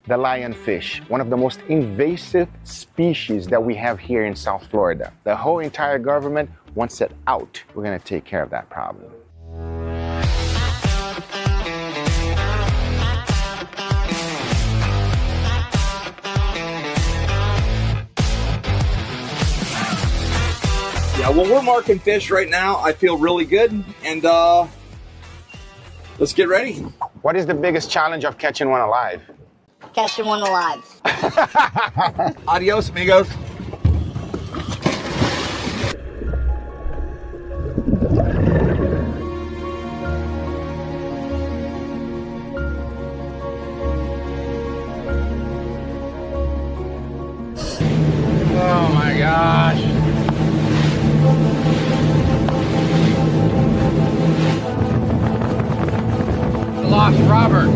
The lionfish, one of the most invasive species that we have here in South Florida. The whole entire government wants it out. We're gonna take care of that problem. Yeah, well, we're marking fish right now. I feel really good, and let's get ready. What is the biggest challenge of catching one alive? Catching one alive. Adios, amigos. Oh my gosh. I lost Robert.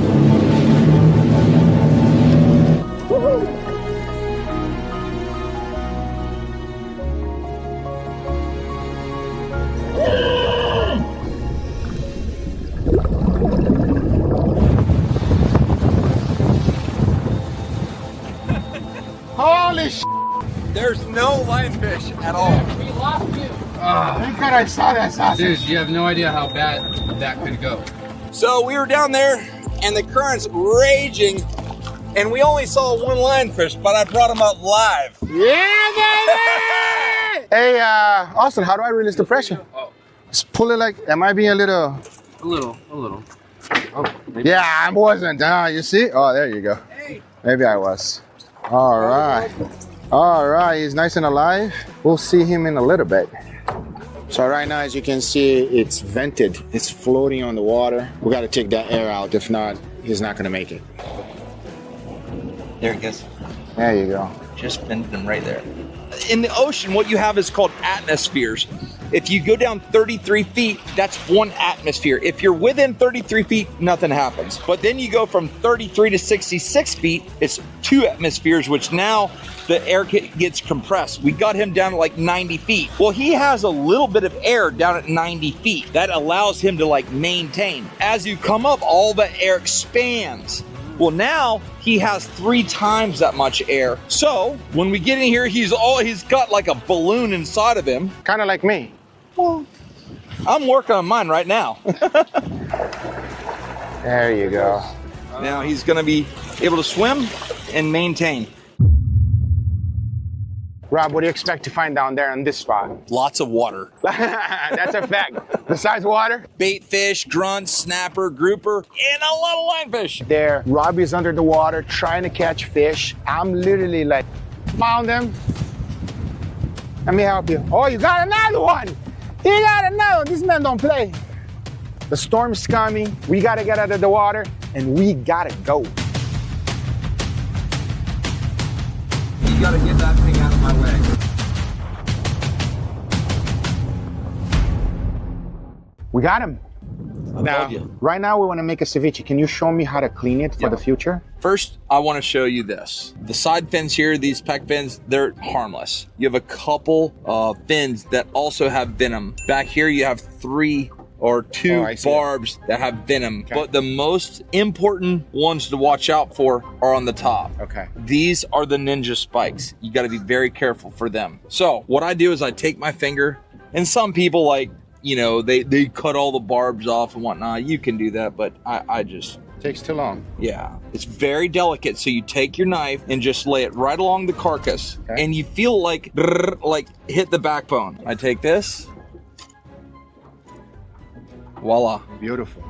Holy sh**! There's no lionfish at all. We lost you. Thank God I saw that sausage. Dude, you have no idea how bad that could go. So we were down there, and the current's raging, and we only saw one lionfish, but I brought him up live. Yeah, baby! Hey, Austin, how do I release the pressure? Just pull it like, am I being a little? A little. Oh, maybe. Yeah, I wasn't. You see? Oh, there you go. Hey. Maybe I was. All right. All right, he's nice and alive. We'll see him in a little bit. So right now, as you can see, it's vented. It's floating on the water. We got to take that air out. If not, he's not going to make it. There he goes. There you go. Just vented him right there. In the ocean, what you have is called atmospheres. If you go down 33 feet, that's one atmosphere. If you're within 33 feet, nothing happens. But then you go from 33 to 66 feet, it's two atmospheres, which now the air gets compressed. We got him down to like 90 feet. Well, he has a little bit of air down at 90 feet. That allows him to like maintain. As you come up, all the air expands. Well, now he has 3 times that much air. So when we get in here, he's got like a balloon inside of him. Kind of like me. Well, I'm working on mine right now. There you go. Now he's gonna be able to swim and maintain. Rob, what do you expect to find down there on this spot? Lots of water. That's a fact. Besides water? Bait fish, grunt, snapper, grouper, and a lot of lionfish. There, Robbie's under the water trying to catch fish. I'm literally like, found him. Let me help you. Oh, you got another one. He got another one. This man don't play. The storm's coming. We gotta get out of the water and we gotta go. You gotta get that thing out of my way. We got him. Now, right now we want to make a ceviche. Can you show me how to clean it for the future? First, I want to show you this. The side fins here, these pec fins, they're harmless. You have a couple fins that also have venom. Back here, you have 3 or 2 barbs that have venom. Okay. But the most important ones to watch out for are on the top. Okay. These are the ninja spikes. You got to be very careful for them. So what I do is I take my finger, and some people like, you know, they cut all the barbs off and whatnot. You can do that, but I just... Takes too long. Yeah. It's very delicate, so you take your knife and just lay it right along the carcass, and you feel like hit the backbone. I take this. Voila. Beautiful.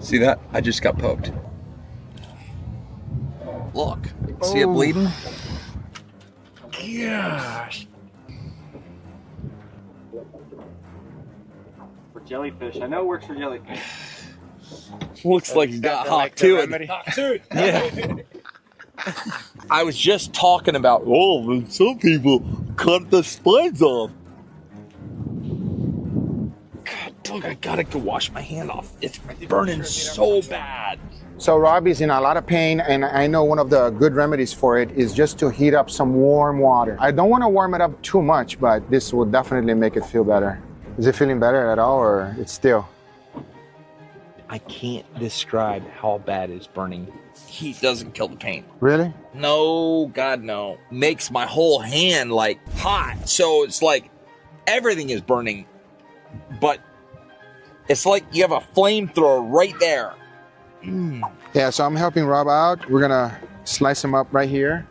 See that? I just got poked. Look. See it bleeding? Gosh. For jellyfish. I know it works for jellyfish. Looks like you got hot to it. Yeah. I was just talking about, some people cut the spines off. God, Doug, I gotta go wash my hand off. It's burning so bad. So Robbie's in a lot of pain, and I know one of the good remedies for it is just to heat up some warm water. I don't want to warm it up too much, but this will definitely make it feel better. Is it feeling better at all, or it's still? I can't describe how bad it's burning. Heat doesn't kill the paint. Really? No, God, no. Makes my whole hand like hot. So it's like everything is burning, but it's like you have a flamethrower right there. Yeah, so I'm helping Rob out. We're gonna slice him up right here.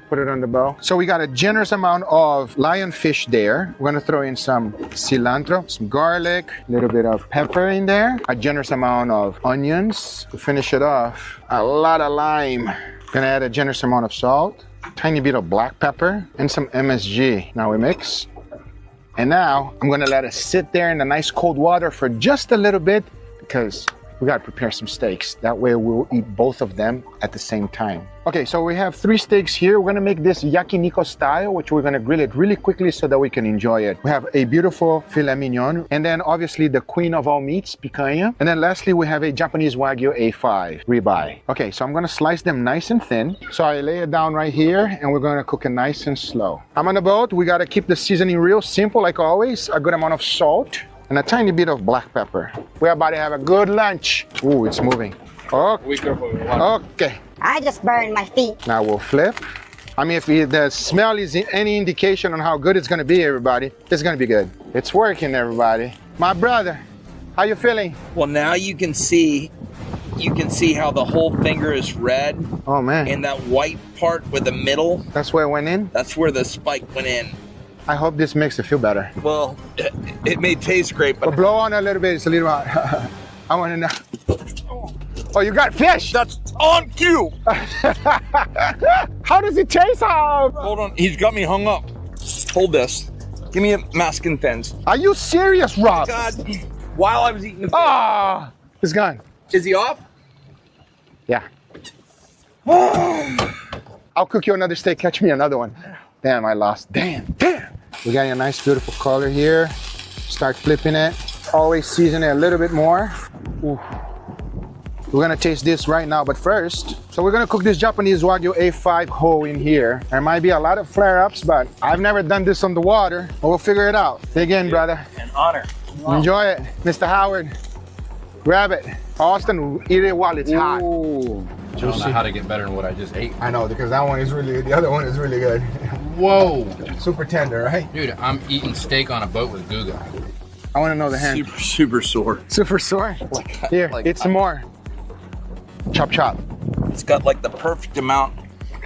Put it on the bow. So we got a generous amount of lionfish there. We're gonna throw in some cilantro, some garlic, a little bit of pepper in there, a generous amount of onions to finish it off, a lot of lime. Gonna add a generous amount of salt, tiny bit of black pepper, and some MSG. Now we mix. And now I'm gonna let it sit there in the nice cold water for just a little bit because we gotta prepare some steaks. That way we'll eat both of them at the same time. Okay, so we have 3 steaks here. We're gonna make this yakiniku style, which we're gonna grill it really quickly so that we can enjoy it. We have a beautiful filet mignon, and then obviously the queen of all meats, picanha. And then lastly, we have a Japanese Wagyu A5 ribeye. Okay, so I'm gonna slice them nice and thin. So I lay it down right here, and we're gonna cook it nice and slow. I'm on the boat. We gotta keep the seasoning real simple like always. A good amount of salt and a tiny bit of black pepper. We're about to have a good lunch. Ooh, it's moving. Okay. I just burned my feet. Now we'll flip. I mean, if the smell is any indication on how good it's gonna be, everybody, it's gonna be good. It's working, everybody. My brother, how you feeling? Well, now you can see how the whole finger is red. Oh man. And that white part with the middle, That's where it went in? that's where the spike went in. I hope this makes it feel better. Well, it may taste great, But but blow on a little bit, it's a little hot. I wanna know. Oh, you got fish! that's on cue. How does it taste? Hold on, he's got me hung up. Hold this. Give me a mask and fins. Are you serious, Rob? God, while I was eating the fish. Ah, it's gone. Is he off? Yeah. I'll cook you another steak, catch me another one. Damn, I lost. Damn. We got a nice, beautiful color here. Start flipping it. Always season it a little bit more. Ooh. We're gonna taste this right now, but first, so we're gonna cook this Japanese Wagyu A5 whole in here. There might be a lot of flare-ups, but I've never done this on the water, but we'll figure it out. Dig in, brother. An honor. Enjoy it. Mr. Howard, grab it. Austin, eat it while it's hot. Ooh. I don't know how to get better than what I just ate. I know, because that one is really good. The other one is really good. Whoa. Super tender, right? Dude, I'm eating steak on a boat with Guga. I want to know the hand. Super sore. Super sore? Here, eat some more. Chop, chop. It's got like the perfect amount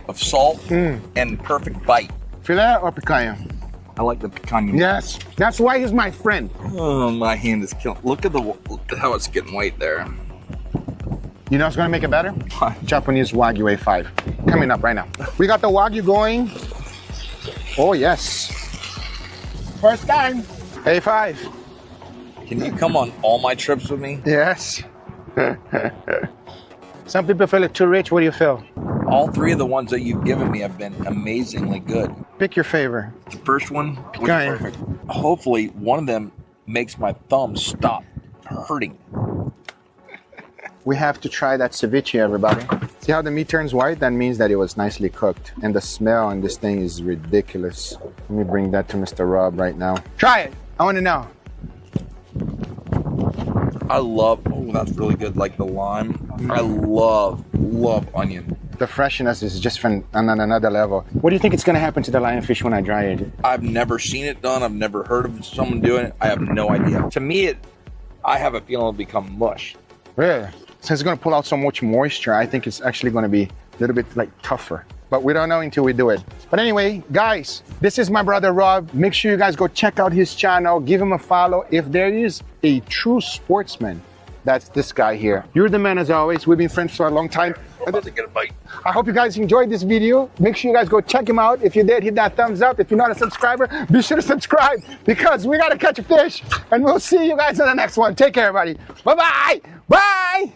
of salt and perfect bite. Filet or picanha? I like the picanha. Yes, that's why he's my friend. Oh, my hand is killing. Look at how it's getting white there. You know what's gonna make it better? Japanese Wagyu A5. Coming up right now. We got the Wagyu going. Oh, yes. First time. A5. Can you come on all my trips with me? Yes. Some people feel it too rich. What do you feel? All 3 of the ones that you've given me have been amazingly good. Pick your favorite. The first one was Picanha. perfect. Hopefully, one of them makes my thumb stop hurting. We have to try that ceviche, everybody. See how the meat turns white? That means that it was nicely cooked. And the smell on this thing is ridiculous. Let me bring that to Mr. Rob right now. Try it. I want to know. I love, oh, that's really good, like the lime. I love onion. The freshness is just on another level. What do you think it's going to happen to the lionfish when I dry it? I've never seen it done. I've never heard of someone doing it. I have no idea. To me, I have a feeling it'll become mush. Really? Since it's going to pull out so much moisture, I think it's actually going to be a little bit like tougher. But we don't know until we do it. But anyway, guys, this is my brother Rob. Make sure you guys go check out his channel. Give him a follow. If there is a true sportsman, that's this guy here. You're the man as always. We've been friends for a long time. I'm about to get a bite. I hope you guys enjoyed this video. Make sure you guys go check him out. If you did, hit that thumbs up. If you're not a subscriber, be sure to subscribe because we got to catch a fish. And we'll see you guys in the next one. Take care, everybody. Bye-bye. Bye.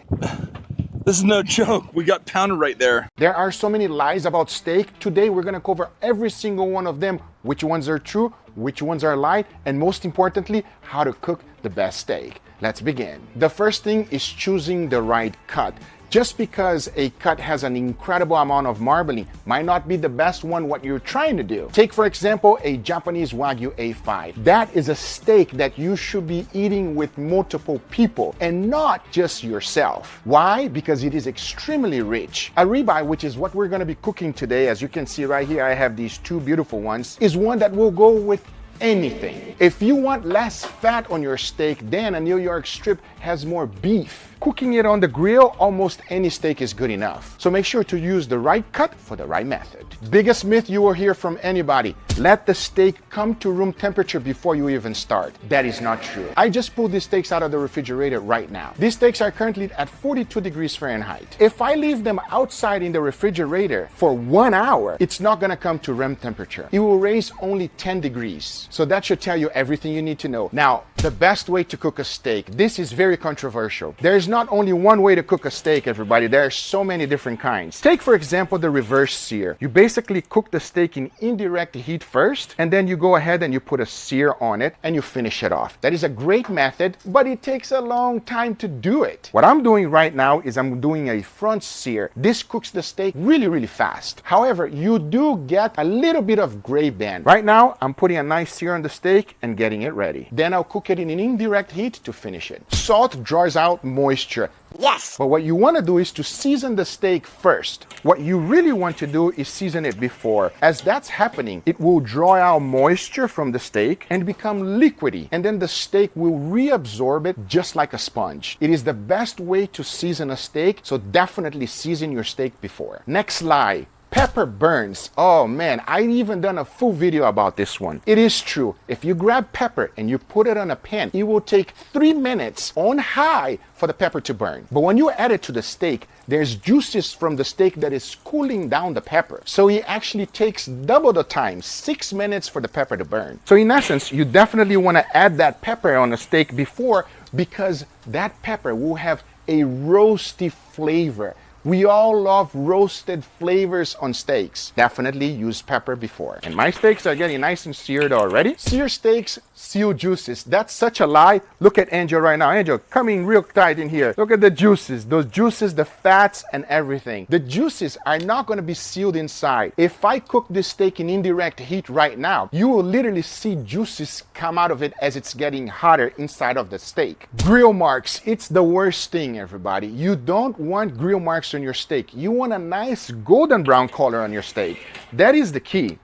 This is no joke. We got pounded right there. There are so many lies about steak. Today, we're gonna cover every single one of them, which ones are true, which ones are lies, and most importantly, how to cook the best steak. Let's begin. The first thing is choosing the right cut. Just because a cut has an incredible amount of marbling might not be the best one what you're trying to do. Take for example a Japanese Wagyu A5. That is a steak that you should be eating with multiple people and not just yourself. Why? Because it is extremely rich. A ribeye, which is what we're going to be cooking today, as you can see right here, I have these two beautiful ones, is one that will go with anything. If you want less fat on your steak, then a New York strip has more beef. Cooking it on the grill, almost any steak is good enough. So make sure to use the right cut for the right method. Biggest myth you will hear from anybody: let the steak come to room temperature before you even start. That is not true. I just pulled these steaks out of the refrigerator right now. These steaks are currently at 42 degrees Fahrenheit. If I leave them outside in the refrigerator for 1 hour, it's not gonna come to room temperature. It will raise only 10 degrees. So that should tell you everything you need to know. Now, the best way to cook a steak. This is very controversial. There's not only one way to cook a steak, everybody. There are so many different kinds. Take, for example, the reverse sear. You basically cook the steak in indirect heat first, and then you go ahead and you put a sear on it, and you finish it off. That is a great method, but it takes a long time to do it. What I'm doing right now is I'm doing a front sear. This cooks the steak really, really fast. However, you do get a little bit of gray band. Right now, I'm putting a nice sear on the steak and getting it ready. Then I'll cook it in an indirect heat to finish it. Salt draws out moisture. Yes. But what you want to do is to season the steak first. What you really want to do is season it before. As that's happening, it will draw out moisture from the steak and become liquidy. And then the steak will reabsorb it just like a sponge. It is the best way to season a steak, so definitely season your steak before. Next lie. Pepper burns. Oh man, I've even done a full video about this one. It is true. If you grab pepper and you put it on a pan, it will take 3 minutes on high for the pepper to burn. But when you add it to the steak, there's juices from the steak that is cooling down the pepper. So it actually takes double the time, 6 minutes for the pepper to burn. So in essence, you definitely want to add that pepper on the steak before, because that pepper will have a roasty flavor. We all love roasted flavors on steaks. Definitely use pepper before. And my steaks are getting nice and seared already. Sear steaks seal juices. That's such a lie. Look at Angel right now. Angel, coming real tight in here. Look at the juices. Those juices, the fats and everything. The juices are not going to be sealed inside. If I cook this steak in indirect heat right now, you will literally see juices come out of it as it's getting hotter inside of the steak. Grill marks. It's the worst thing, everybody. You don't want grill marks on your steak. You want a nice golden brown color on your steak. That is the key.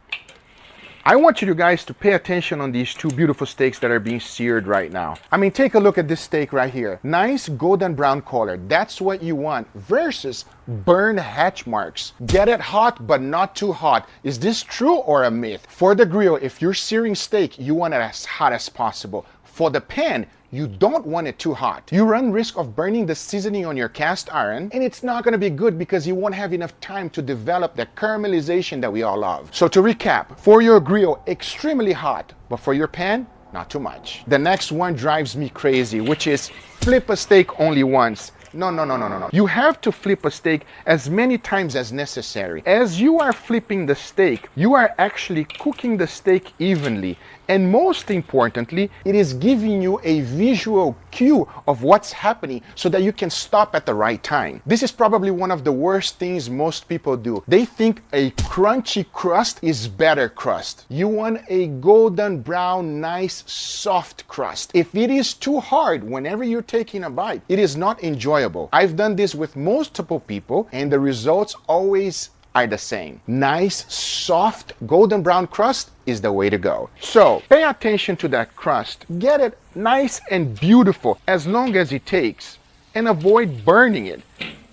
I want you guys to pay attention on these two beautiful steaks that are being seared right now. I mean, take a look at this steak right here. Nice golden brown color. That's what you want versus burn hatch marks. Get it hot, but not too hot. Is this true or a myth? For the grill, if you're searing steak, you want it as hot as possible. For the pan, you don't want it too hot. You run risk of burning the seasoning on your cast iron, and it's not going to be good because you won't have enough time to develop the caramelization that we all love. So to recap, for your grill, extremely hot, but for your pan, not too much. The next one drives me crazy, which is flip a steak only once. No. You have to flip a steak as many times as necessary. As you are flipping the steak, you are actually cooking the steak evenly. And most importantly, it is giving you a visual cue of what's happening so that you can stop at the right time. This is probably one of the worst things most people do. They think a crunchy crust is better crust. You want a golden brown, nice, soft crust. If it is too hard whenever you're taking a bite, it is not enjoyable. I've done this with multiple people, and the results always are the same. Nice, soft, golden brown crust is the way to go. So pay attention to that crust. Get it nice and beautiful as long as it takes, and avoid burning it.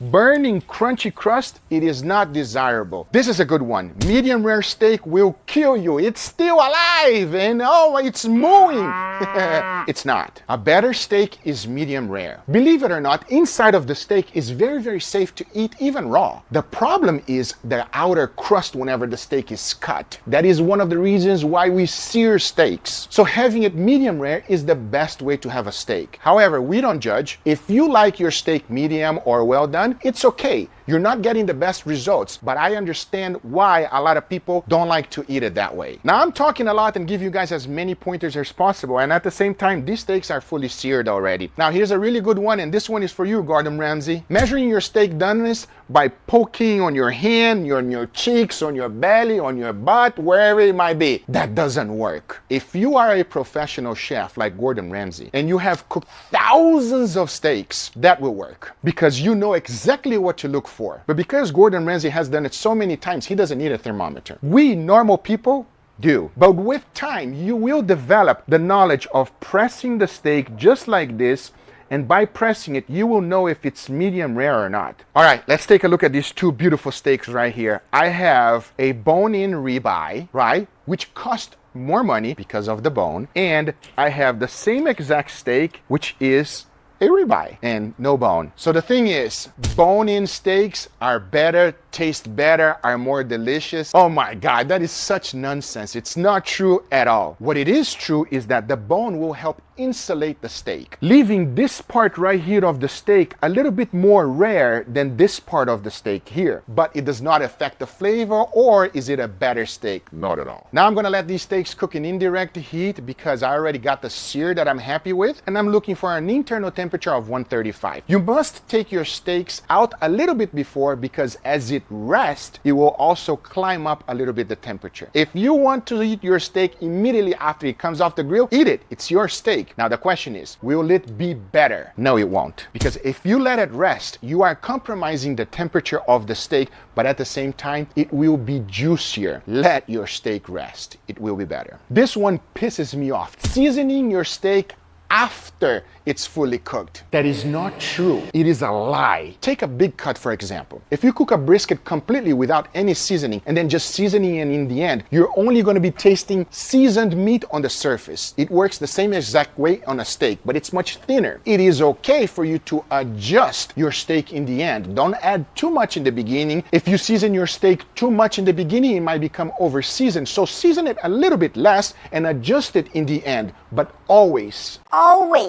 Burning crunchy crust, it is not desirable. This is a good one. Medium rare steak will kill you. It's still alive and oh, it's mooing. It's not. A better steak is medium rare. Believe it or not, inside of the steak is very, very safe to eat even raw. The problem is the outer crust whenever the steak is cut. That is one of the reasons why we sear steaks. So having it medium rare is the best way to have a steak. However, we don't judge. If you like your steak medium or well done, done, it's okay. You're not getting the best results, but I understand why a lot of people don't like to eat it that way. Now, I'm talking a lot and give you guys as many pointers as possible, and at the same time, these steaks are fully seared already. Now, here's a really good one, and this one is for you, Gordon Ramsay. Measuring your steak doneness by poking on your hand, on your cheeks, on your belly, on your butt, wherever it might be. That doesn't work. If you are a professional chef like Gordon Ramsay, and you have cooked thousands of steaks, that will work, because you know exactly what to look for. But because Gordon Ramsay has done it so many times, he doesn't need a thermometer. We normal people do. But with time, you will develop the knowledge of pressing the steak just like this, and by pressing it, you will know if it's medium rare or not. All right, let's take a look at these two beautiful steaks right here. I have a bone-in ribeye, right, which cost more money because of the bone, and I have the same exact steak, which is a ribeye and no bone. So the thing is, bone-in steaks are better, taste better, are more delicious. Oh my God, that is such nonsense. It's not true at all. What it is true is that the bone will help insulate the steak, leaving this part right here of the steak a little bit more rare than this part of the steak here. But it does not affect the flavor, or is it a better steak? Not at all. Now I'm gonna let these steaks cook in indirect heat because I already got the sear that I'm happy with, and I'm looking for an internal temperature of 135. You must take your steaks out a little bit before, because as it rests, it will also climb up a little bit the temperature. If you want to eat your steak immediately after it comes off the grill, eat it. It's your steak. Now the question is, will it be better? No, it won't. Because if you let it rest, you are compromising the temperature of the steak, but at the same time, it will be juicier. Let your steak rest. It will be better. This one pisses me off. Seasoning your steak after it's fully cooked. That is not true. It is a lie. Take a big cut, for example. If you cook a brisket completely without any seasoning and then just seasoning it in the end, you're only going to be tasting seasoned meat on the surface. It works the same exact way on a steak, but it's much thinner. It is okay for you to adjust your steak in the end. Don't add too much in the beginning. If you season your steak too much in the beginning, it might become over seasoned. So season it a little bit less and adjust it in the end, but always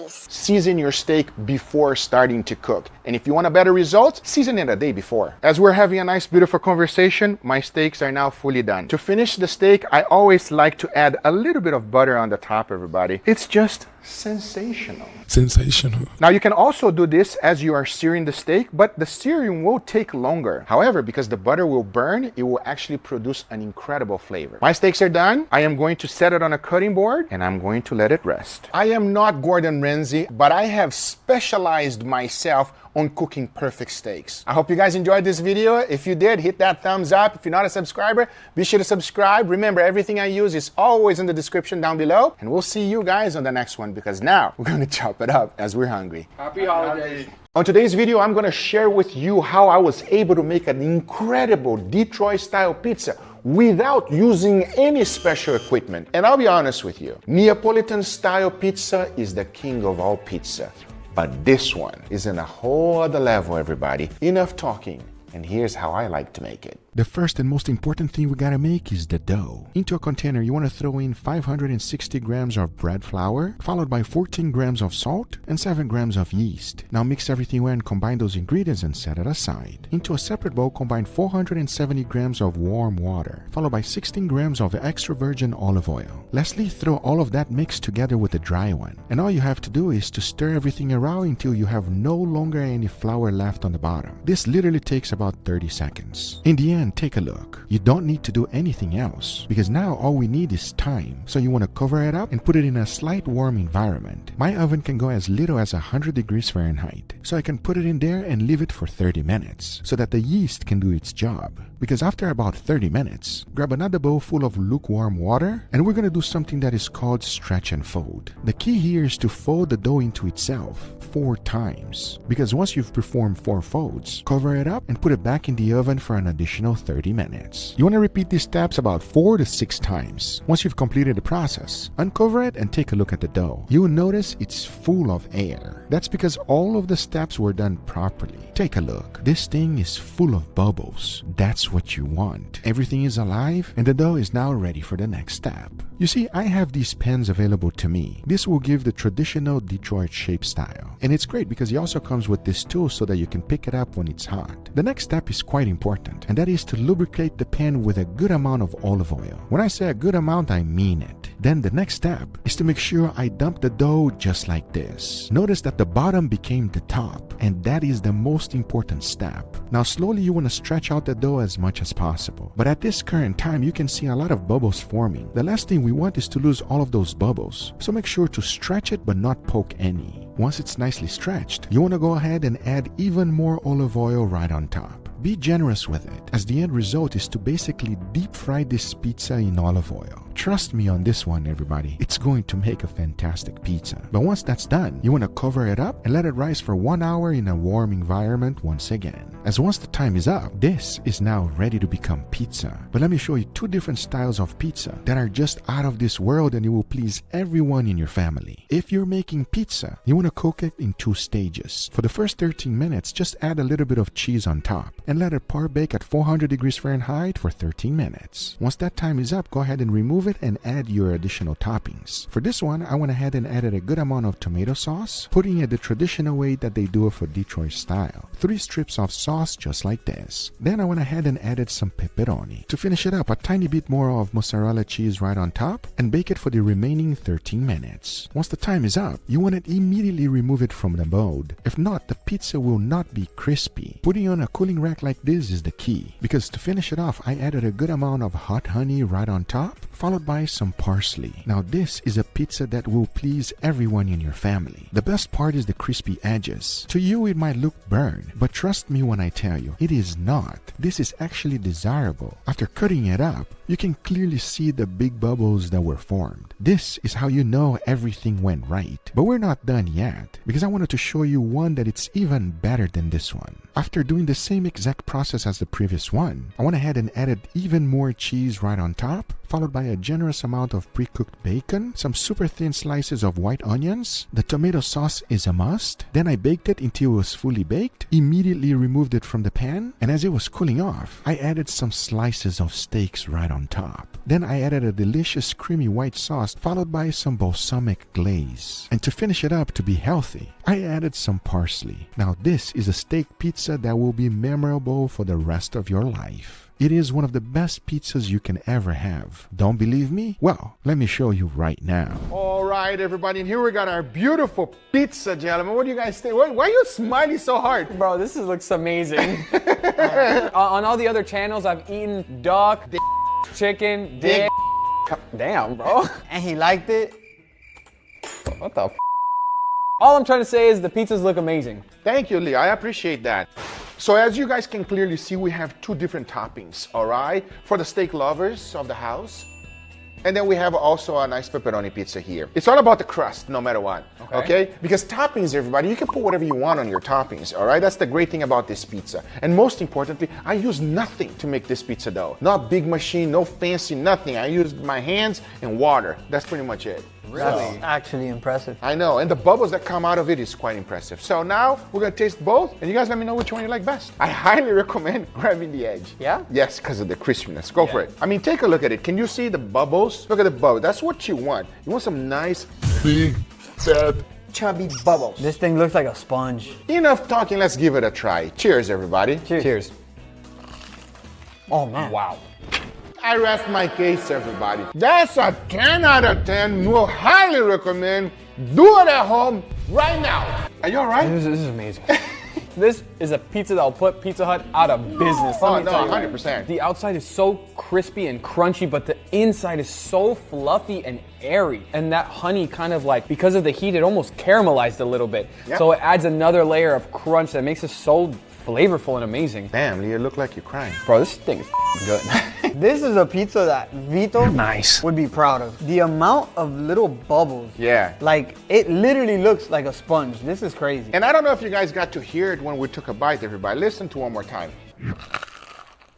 season your steak before starting to cook. And if you want a better result, season it a day before. As we're having a nice, beautiful conversation, my steaks are now fully done. To finish the steak, I always like to add a little bit of butter on the top, everybody. It's just sensational. Sensational. Now you can also do this as you are searing the steak, but the searing will take longer. However, because the butter will burn, it will actually produce an incredible flavor. My steaks are done. I am going to set it on a cutting board and I'm going to let it rest. I am not Gordon Ramsay, but I have specialized myself on cooking perfect steaks. I hope you guys enjoyed this video. If you did, hit that thumbs up. If you're not a subscriber, be sure to subscribe. Remember, everything I use is always in the description down below. And we'll see you guys on the next one, because now we're gonna chop it up as we're hungry. Happy holidays. On today's video, I'm gonna share with you how I was able to make an incredible Detroit-style pizza without using any special equipment. And I'll be honest with you, Neapolitan-style pizza is the king of all pizza. But this one is in a whole other level, everybody. Enough talking, and here's how I like to make it. The first and most important thing we gotta make is the dough. Into a container, you want to throw in 560 grams of bread flour, followed by 14 grams of salt and 7 grams of yeast. Now mix everything well and combine those ingredients and set it aside. Into a separate bowl, combine 470 grams of warm water, followed by 16 grams of extra virgin olive oil. Lastly, throw all of that mix together with the dry one. And all you have to do is to stir everything around until you have no longer any flour left on the bottom. This literally takes about 30 seconds. In the end, take a look. You don't need to do anything else, because now all we need is time. So you want to cover it up and put it in a slight warm environment. My oven can go as little as 100 degrees Fahrenheit, so I can put it in there and leave it for 30 minutes so that the yeast can do its job. Because after about 30 minutes, grab another bowl full of lukewarm water, and we're going to do something that is called stretch and fold. The key here is to fold the dough into itself 4 times, because once you've performed 4 folds, cover it up and put put it back in the oven for an additional 30 minutes. You want to repeat these steps about 4 to 6 times. Once you've completed the process, uncover it and take a look at the dough. You will notice it's full of air. That's because all of the steps were done properly. Take a look. This thing is full of bubbles. That's what you want. Everything is alive and the dough is now ready for the next step. You see, I have these pens available to me. This will give the traditional Detroit shape style. And it's great because it also comes with this tool so that you can pick it up when it's hot. The next step is quite important, and that is to lubricate the pen with a good amount of olive oil. When I say a good amount, I mean it. Then the next step is to make sure I dump the dough just like this. Notice that the bottom became the top, and that is the most important step. Now slowly you want to stretch out the dough as much as possible. But at this current time, you can see a lot of bubbles forming. The last thing we want is to lose all of those bubbles. So make sure to stretch it but not poke any. Once it's nicely stretched, you want to go ahead and add even more olive oil right on top. Be generous with it, as the end result is to basically deep fry this pizza in olive oil. Trust me on this one, everybody. It's going to make a fantastic pizza. But once that's done, you want to cover it up and let it rise for 1 hour in a warm environment once again. As once the time is up, this is now ready to become pizza. But let me show you 2 different styles of pizza that are just out of this world and it will please everyone in your family. If you're making pizza, you want to cook it in 2 stages. For the first 13 minutes, just add a little bit of cheese on top and let it par bake at 400 degrees Fahrenheit for 13 minutes. Once that time is up, go ahead and remove it and add your additional toppings. For this one, I went ahead and added a good amount of tomato sauce, putting it the traditional way that they do it for Detroit style. 3 strips of sauce just like this. Then I went ahead and added some pepperoni. To finish it up, a tiny bit more of mozzarella cheese right on top and bake it for the remaining 13 minutes. Once the time is up, you want to immediately remove it from the mold. If not, the pizza will not be crispy. Putting on a cooling rack like this is the key, because to finish it off, I added a good amount of hot honey right on top, followed by some parsley. Now this is a pizza that will please everyone in your family. The best part is the crispy edges. To you it might look burned, but trust me when I tell you, it is not. This is actually desirable. After cutting it up, you can clearly see the big bubbles that were formed. This is how you know everything went right. But we're not done yet, because I wanted to show you one that it's even better than this one. After doing the same exact process as the previous one, I went ahead and added even more cheese right on top, followed by a generous amount of pre-cooked bacon, some super thin slices of white onions. The tomato sauce is a must. Then I baked it until it was fully baked, immediately removed it from the pan, and as it was cooling off, I added some slices of steaks right on top. Then I added a delicious creamy white sauce, followed by some balsamic glaze. And to finish it up to be healthy, I added some parsley. Now this is a steak pizza that will be memorable for the rest of your life. It is one of the best pizzas you can ever have. Don't believe me? Well, let me show you right now. All right, everybody, and here we got our beautiful pizza, gentlemen. What do you guys think? Why are you smiling so hard? Bro, this looks amazing. On all the other channels, I've eaten duck, chicken, dick. Damn, bro. And he liked it? What the f? All I'm trying to say is the pizzas look amazing. Thank you, Lee. I appreciate that. So as you guys can clearly see, we have 2 different toppings, all right? For the steak lovers of the house. And then we have also a nice pepperoni pizza here. It's all about the crust, no matter what, okay? Because toppings, everybody, you can put whatever you want on your toppings, all right? That's the great thing about this pizza. And most importantly, I use nothing to make this pizza dough. Not big machine, no fancy, nothing. I use my hands and water. That's pretty much it. Really? So, That's actually impressive. I know, and the bubbles that come out of it is quite impressive. So now we're gonna taste both, and you guys let me know which one you like best. I highly recommend grabbing the edge. Yeah? Yes, because of the crispiness. Go for it. I mean, take a look at it. Can you see the bubbles? Look at the bubbles. That's what you want. You want some nice, big, fat, chubby bubbles. This thing looks like a sponge. Enough talking, let's give it a try. Cheers, everybody. Cheers. Oh, man. Wow. I rest my case, everybody. That's a 10 out of 10. We'll highly recommend. Do it at home right now. Are you all right? This is amazing. This is a pizza that'll put Pizza Hut out of business. Oh, no, 100%. The outside is so crispy and crunchy, but the inside is so fluffy and airy. And that honey kind of like, because of the heat, it almost caramelized a little bit. Yep. So it adds another layer of crunch that makes it so flavorful and amazing. Damn, you look like you're crying. Bro, this thing is good. This is a pizza that Vito would be proud of. The amount of little bubbles. Yeah. Like, it literally looks like a sponge. This is crazy. And I don't know if you guys got to hear it when we took a bite, everybody. Listen to one more time.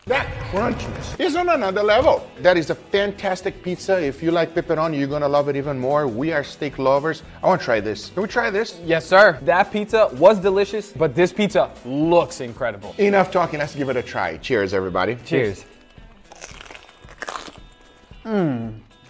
That crunchiness is on another level. That is a fantastic pizza. If you like pepperoni, you're gonna love it even more. We are steak lovers. I wanna try this. Can we try this? Yes, sir. That pizza was delicious, but this pizza looks incredible. Enough talking, let's give it a try. Cheers, everybody. Cheers.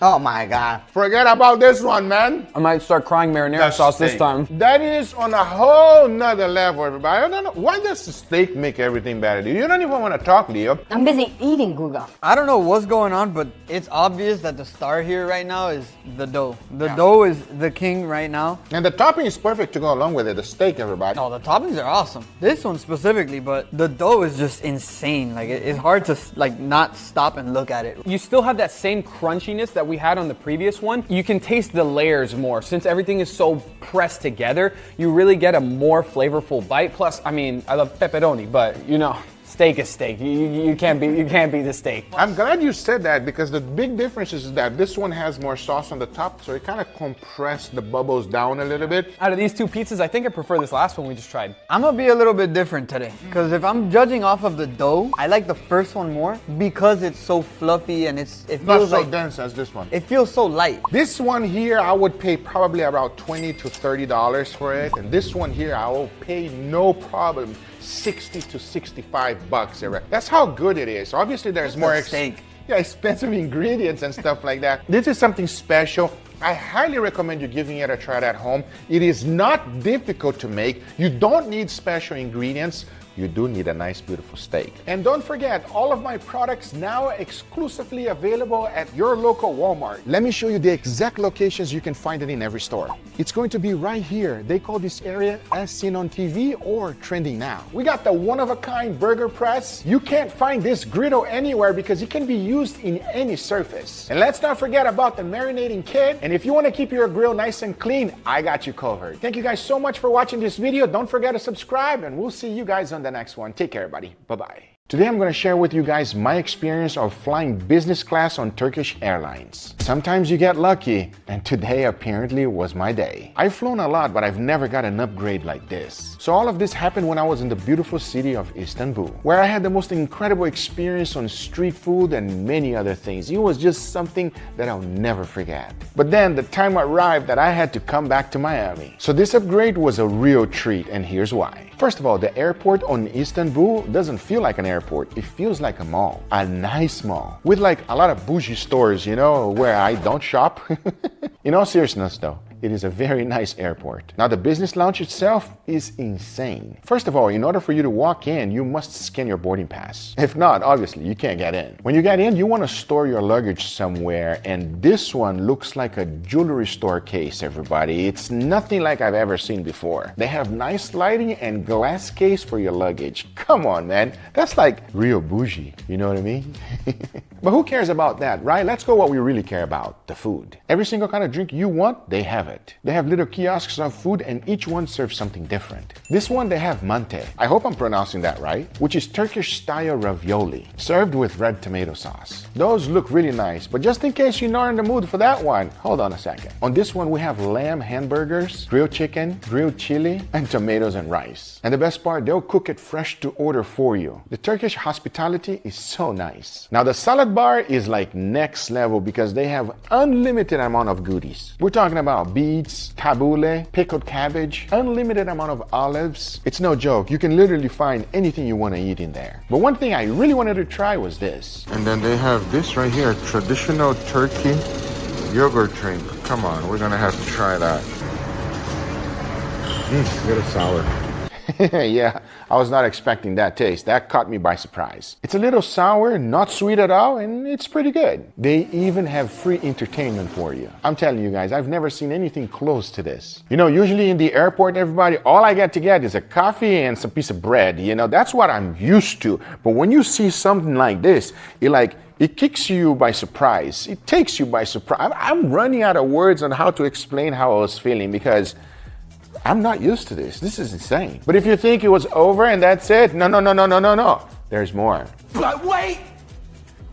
Oh my God. Forget about this one, man. I might start crying marinara sauce this time. That is on a whole nother level, everybody. I don't know. Why does the steak make everything better? You don't even want to talk, Leo. I'm busy eating, Guga. I don't know what's going on, but it's obvious that the star here right now is the dough. The dough is the king right now. And the topping is perfect to go along with it. The steak, everybody. Oh, the toppings are awesome. This one specifically, but the dough is just insane. Like it's hard to like not stop and look at it. You still have that same crunchiness that we had on the previous one. You can taste the layers more. Since everything is so pressed together, you really get a more flavorful bite. Plus, I mean, I love pepperoni, but you know, steak is steak. You can't beat the steak. I'm glad you said that because the big difference is that this one has more sauce on the top, so it kind of compressed the bubbles down a little bit. Out of these two pizzas, I think I prefer this last one we just tried. I'm gonna be a little bit different today because if I'm judging off of the dough, I like the first one more because it's so fluffy and it feels Not so like dense as this one. it feels so light. This one here, I would pay probably about $20 to $30 for it, and this one here, I will pay no problem 60 to 65 bucks. That's how good it is. Obviously, there's more steak. Yeah, expensive ingredients and stuff like that. This is something special. I highly recommend you giving it a try at home. It is not difficult to make. You don't need special ingredients. You do need a nice, beautiful steak. And don't forget, all of my products now exclusively available at your local Walmart. Let me show you the exact locations you can find it in every store. It's going to be right here. They call this area As Seen on TV or Trending Now. We got the one-of-a-kind burger press. You can't find this griddle anywhere because it can be used in any surface. And let's not forget about the marinating kit. And if you want to keep your grill nice and clean, I got you covered. Thank you guys so much for watching this video. Don't forget to subscribe, and we'll see you guys on the next one. Take care, everybody. Bye-bye. Today I'm going to share with you guys my experience of flying business class on Turkish Airlines. Sometimes you get lucky, and today apparently was my day. I've flown a lot, but I've never got an upgrade like this. So all of this happened when I was in the beautiful city of Istanbul, where I had the most incredible experience on street food and many other things. It was just something that I'll never forget. But then the time arrived that I had to come back to Miami. So this upgrade was a real treat, and here's why. First of all, the airport on Istanbul doesn't feel like an airport. It feels like a mall, a nice mall, with like a lot of bougie stores, you know, where I don't shop. In all seriousness though, it is a very nice airport. Now the business lounge itself is insane. First of all, in order for you to walk in, you must scan your boarding pass. If not, obviously, you can't get in. When you get in, you want to store your luggage somewhere, and this one looks like a jewelry store case, everybody. It's nothing like I've ever seen before. They have nice lighting and glass case for your luggage. Come on, man. That's like real bougie, you know what I mean? But who cares about that, right? Let's go what we really care about, the food. Every single kind of drink you want, they have it. They have little kiosks of food and each one serves something different. This one, they have mante. I hope I'm pronouncing that right, which is Turkish style ravioli, served with red tomato sauce. Those look really nice, but just in case you're not in the mood for that one, hold on a second. On this one, we have lamb hamburgers, grilled chicken, grilled chili, and tomatoes and rice. And the best part, they'll cook it fresh to order for you. The Turkish hospitality is so nice. Now the salad bar is like next level because they have unlimited amount of goodies. We're talking about beets, tabbouleh, pickled cabbage, unlimited amount of olives. It's no joke. You can literally find anything you want to eat in there. But one thing I really wanted to try was this. And then they have this right here, traditional Turkey yogurt drink. Come on, we're gonna have to try that. A little sour. Yeah, I was not expecting that taste. That caught me by surprise. It's a little sour, not sweet at all, and it's pretty good. They even have free entertainment for you. I'm telling you guys, I've never seen anything close to this. You know, usually in the airport, everybody, all I get to get is a coffee and some piece of bread. You know, that's what I'm used to. But when you see something like this, it kicks you by surprise. It takes you by surprise. I'm running out of words on how to explain how I was feeling because I'm not used to this. This is insane. But if you think it was over and that's it, no. There's more. But wait!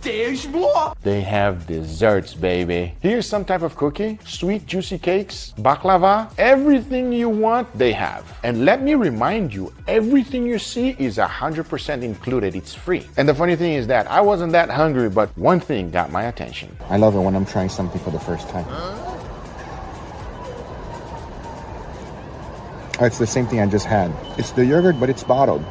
They have desserts, baby. Here's some type of cookie, sweet juicy cakes, baklava, everything you want, they have. And let me remind you, everything you see is 100% included, it's free. And the funny thing is that I wasn't that hungry, but one thing got my attention. I love it when I'm trying something for the first time. Oh, it's the same thing I just had. It's the yogurt, but it's bottled.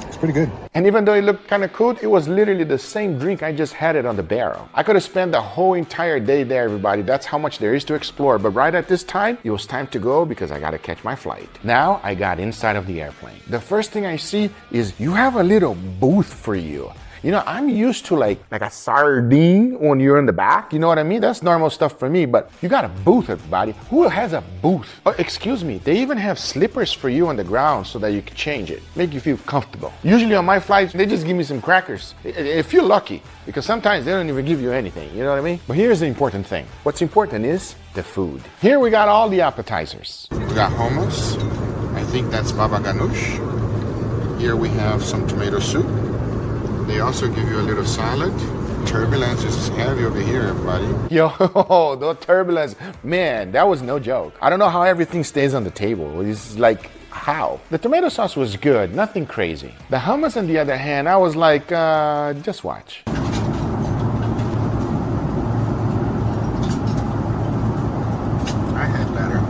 It's pretty good. And even though it looked kind of cool, it was literally the same drink. I just had it on the barrel. I could have spent the whole entire day there, everybody. That's how much there is to explore. But right at this time, it was time to go because I got to catch my flight. Now I got inside of the airplane. The first thing I see is you have a little booth for you. You know, I'm used to like a sardine when you're in the back. You know what I mean? That's normal stuff for me, but you got a booth, everybody. Who has a booth? Oh, excuse me. They even have slippers for you on the ground so that you can change it. Make you feel comfortable. Usually on my flights, they just give me some crackers. If you're lucky, because sometimes they don't even give you anything. You know what I mean? But here's the important thing. What's important is the food. Here we got all the appetizers. We got hummus. I think that's baba ganoush. Here we have some tomato soup. They also give you a little salad. Turbulence is heavy over here, everybody. Yo, the turbulence. Man, that was no joke. I don't know how everything stays on the table. It's like, how? The tomato sauce was good, nothing crazy. The hummus, on the other hand, I was like, just watch. I had better.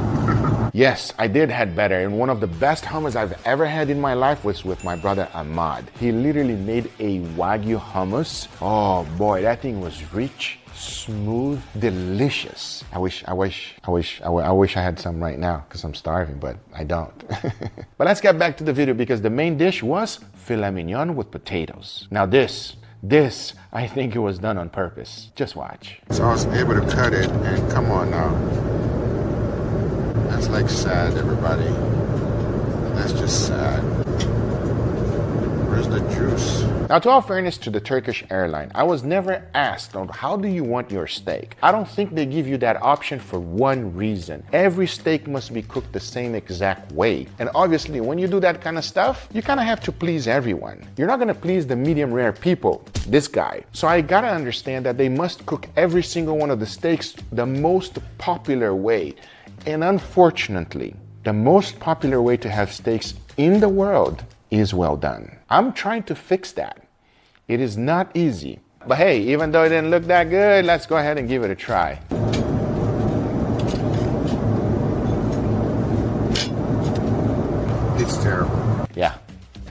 Yes, I did had better, and one of the best hummus I've ever had in my life was with my brother Ahmad. He literally made a Wagyu hummus. Oh boy, that thing was rich, smooth, delicious. I wish I had some right now because I'm starving, but I don't. But let's get back to the video because the main dish was filet mignon with potatoes. Now this, I think it was done on purpose. Just watch. So I was able to cut it, and come on now. That's like sad, everybody. That's just sad. Where's the juice? Now, to all fairness to the Turkish airline, I was never asked on how do you want your steak. I don't think they give you that option for one reason. Every steak must be cooked the same exact way. And obviously, when you do that kind of stuff, you kind of have to please everyone. You're not going to please the medium rare people, this guy. So I got to understand that they must cook every single one of the steaks the most popular way. And unfortunately, the most popular way to have steaks in the world is well done. I'm trying to fix that. It is not easy. But hey, even though it didn't look that good, let's go ahead and give it a try. It's terrible. Yeah,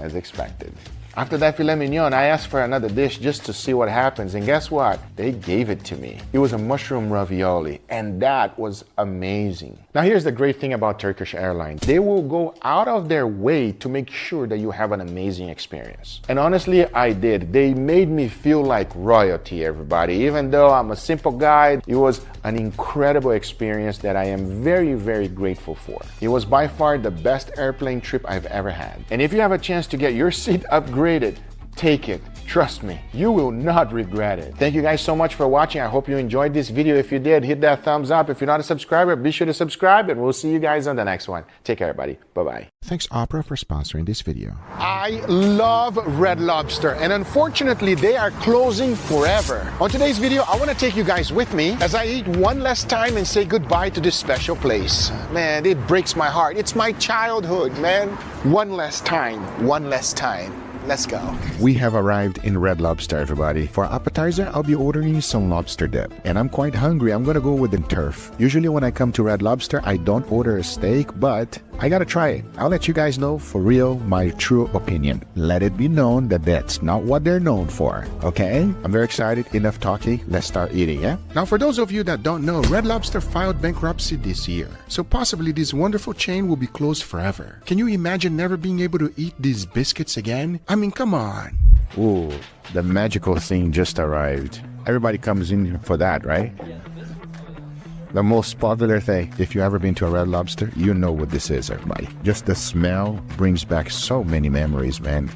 as expected. After that filet mignon, I asked for another dish just to see what happens, and guess what? They gave it to me. It was a mushroom ravioli, and that was amazing. Now here's the great thing about Turkish Airlines. They will go out of their way to make sure that you have an amazing experience. And honestly, I did. They made me feel like royalty, everybody. Even though I'm a simple guy, it was an incredible experience that I am very, very grateful for. It was by far the best airplane trip I've ever had. And if you have a chance to get your seat upgraded, take it. Trust me, you will not regret it. Thank you guys so much for watching. I hope you enjoyed this video. If you did, hit that thumbs up. If you're not a subscriber, be sure to subscribe, and we'll see you guys on the next one. Take care, everybody. Bye-bye. Thanks, Opera, for sponsoring this video. I love Red Lobster, and unfortunately, they are closing forever. On today's video, I want to take you guys with me as I eat one last time and say goodbye to this special place. Man, it breaks my heart. It's my childhood, man. One last time. One last time. Let's go. We have arrived in Red Lobster, everybody. For appetizer, I'll be ordering some lobster dip. And I'm quite hungry. I'm gonna go with the turf. Usually when I come to Red Lobster, I don't order a steak, but I gotta try it. I'll let you guys know for real my true opinion. Let it be known that that's not what they're known for, okay? I'm very excited. Enough talking. Let's start eating, yeah? Now, for those of you that don't know, Red Lobster filed bankruptcy this year. So possibly this wonderful chain will be closed forever. Can you imagine never being able to eat these biscuits again? I mean, come on. Ooh, the magical thing just arrived. Everybody comes in for that, right? Yeah. The most popular thing. If you've ever been to a Red Lobster, you know what this is, everybody. Just the smell brings back so many memories, man.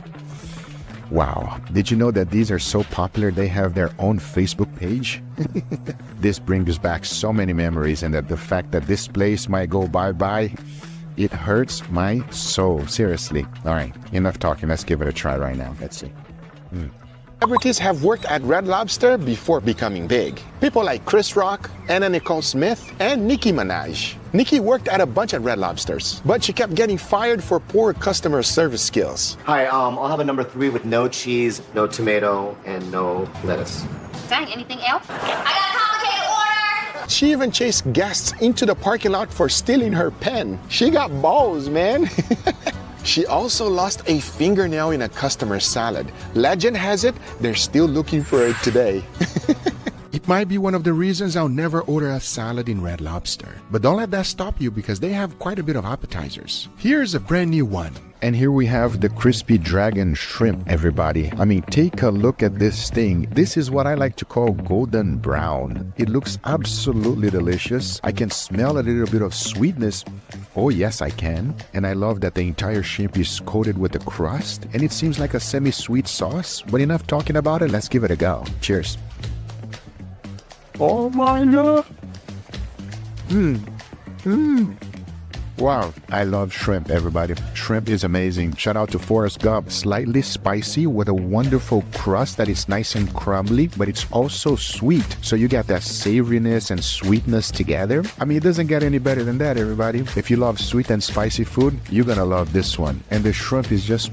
Wow. Did you know that these are so popular they have their own Facebook page? This brings back so many memories, and that the fact that this place might go bye-bye, it hurts my soul, seriously. All right, enough talking. Let's give it a try right now. Let's see. Celebrities have worked at Red Lobster before becoming big. People like Chris Rock, Anna Nicole Smith, and Nicki Minaj. Nicki worked at a bunch of Red Lobsters, but she kept getting fired for poor customer service skills. Hi, I'll have a number 3 with no cheese, no tomato, and no lettuce. Dang, anything else? I got a complicated order! She even chased guests into the parking lot for stealing her pen. She got balls, man. She also lost a fingernail in a customer salad. Legend has it, they're still looking for it today. It might be one of the reasons I'll never order a salad in Red Lobster. But don't let that stop you because they have quite a bit of appetizers. Here's a brand new one. And here we have the crispy dragon shrimp, everybody. I mean, take a look at this thing. This is what I like to call golden brown. It looks absolutely delicious. I can smell a little bit of sweetness. Oh yes, I can. And I love that the entire shrimp is coated with a crust. And it seems like a semi-sweet sauce. But enough talking about it, let's give it a go. Cheers. Oh my God. Wow, I love shrimp, everybody. Shrimp is amazing. Shout out to Forrest Gump. Slightly spicy with a wonderful crust that is nice and crumbly, but it's also sweet. So you get that savoriness and sweetness together. I mean, it doesn't get any better than that, everybody. If you love sweet and spicy food, you're gonna love this one. And the shrimp is just...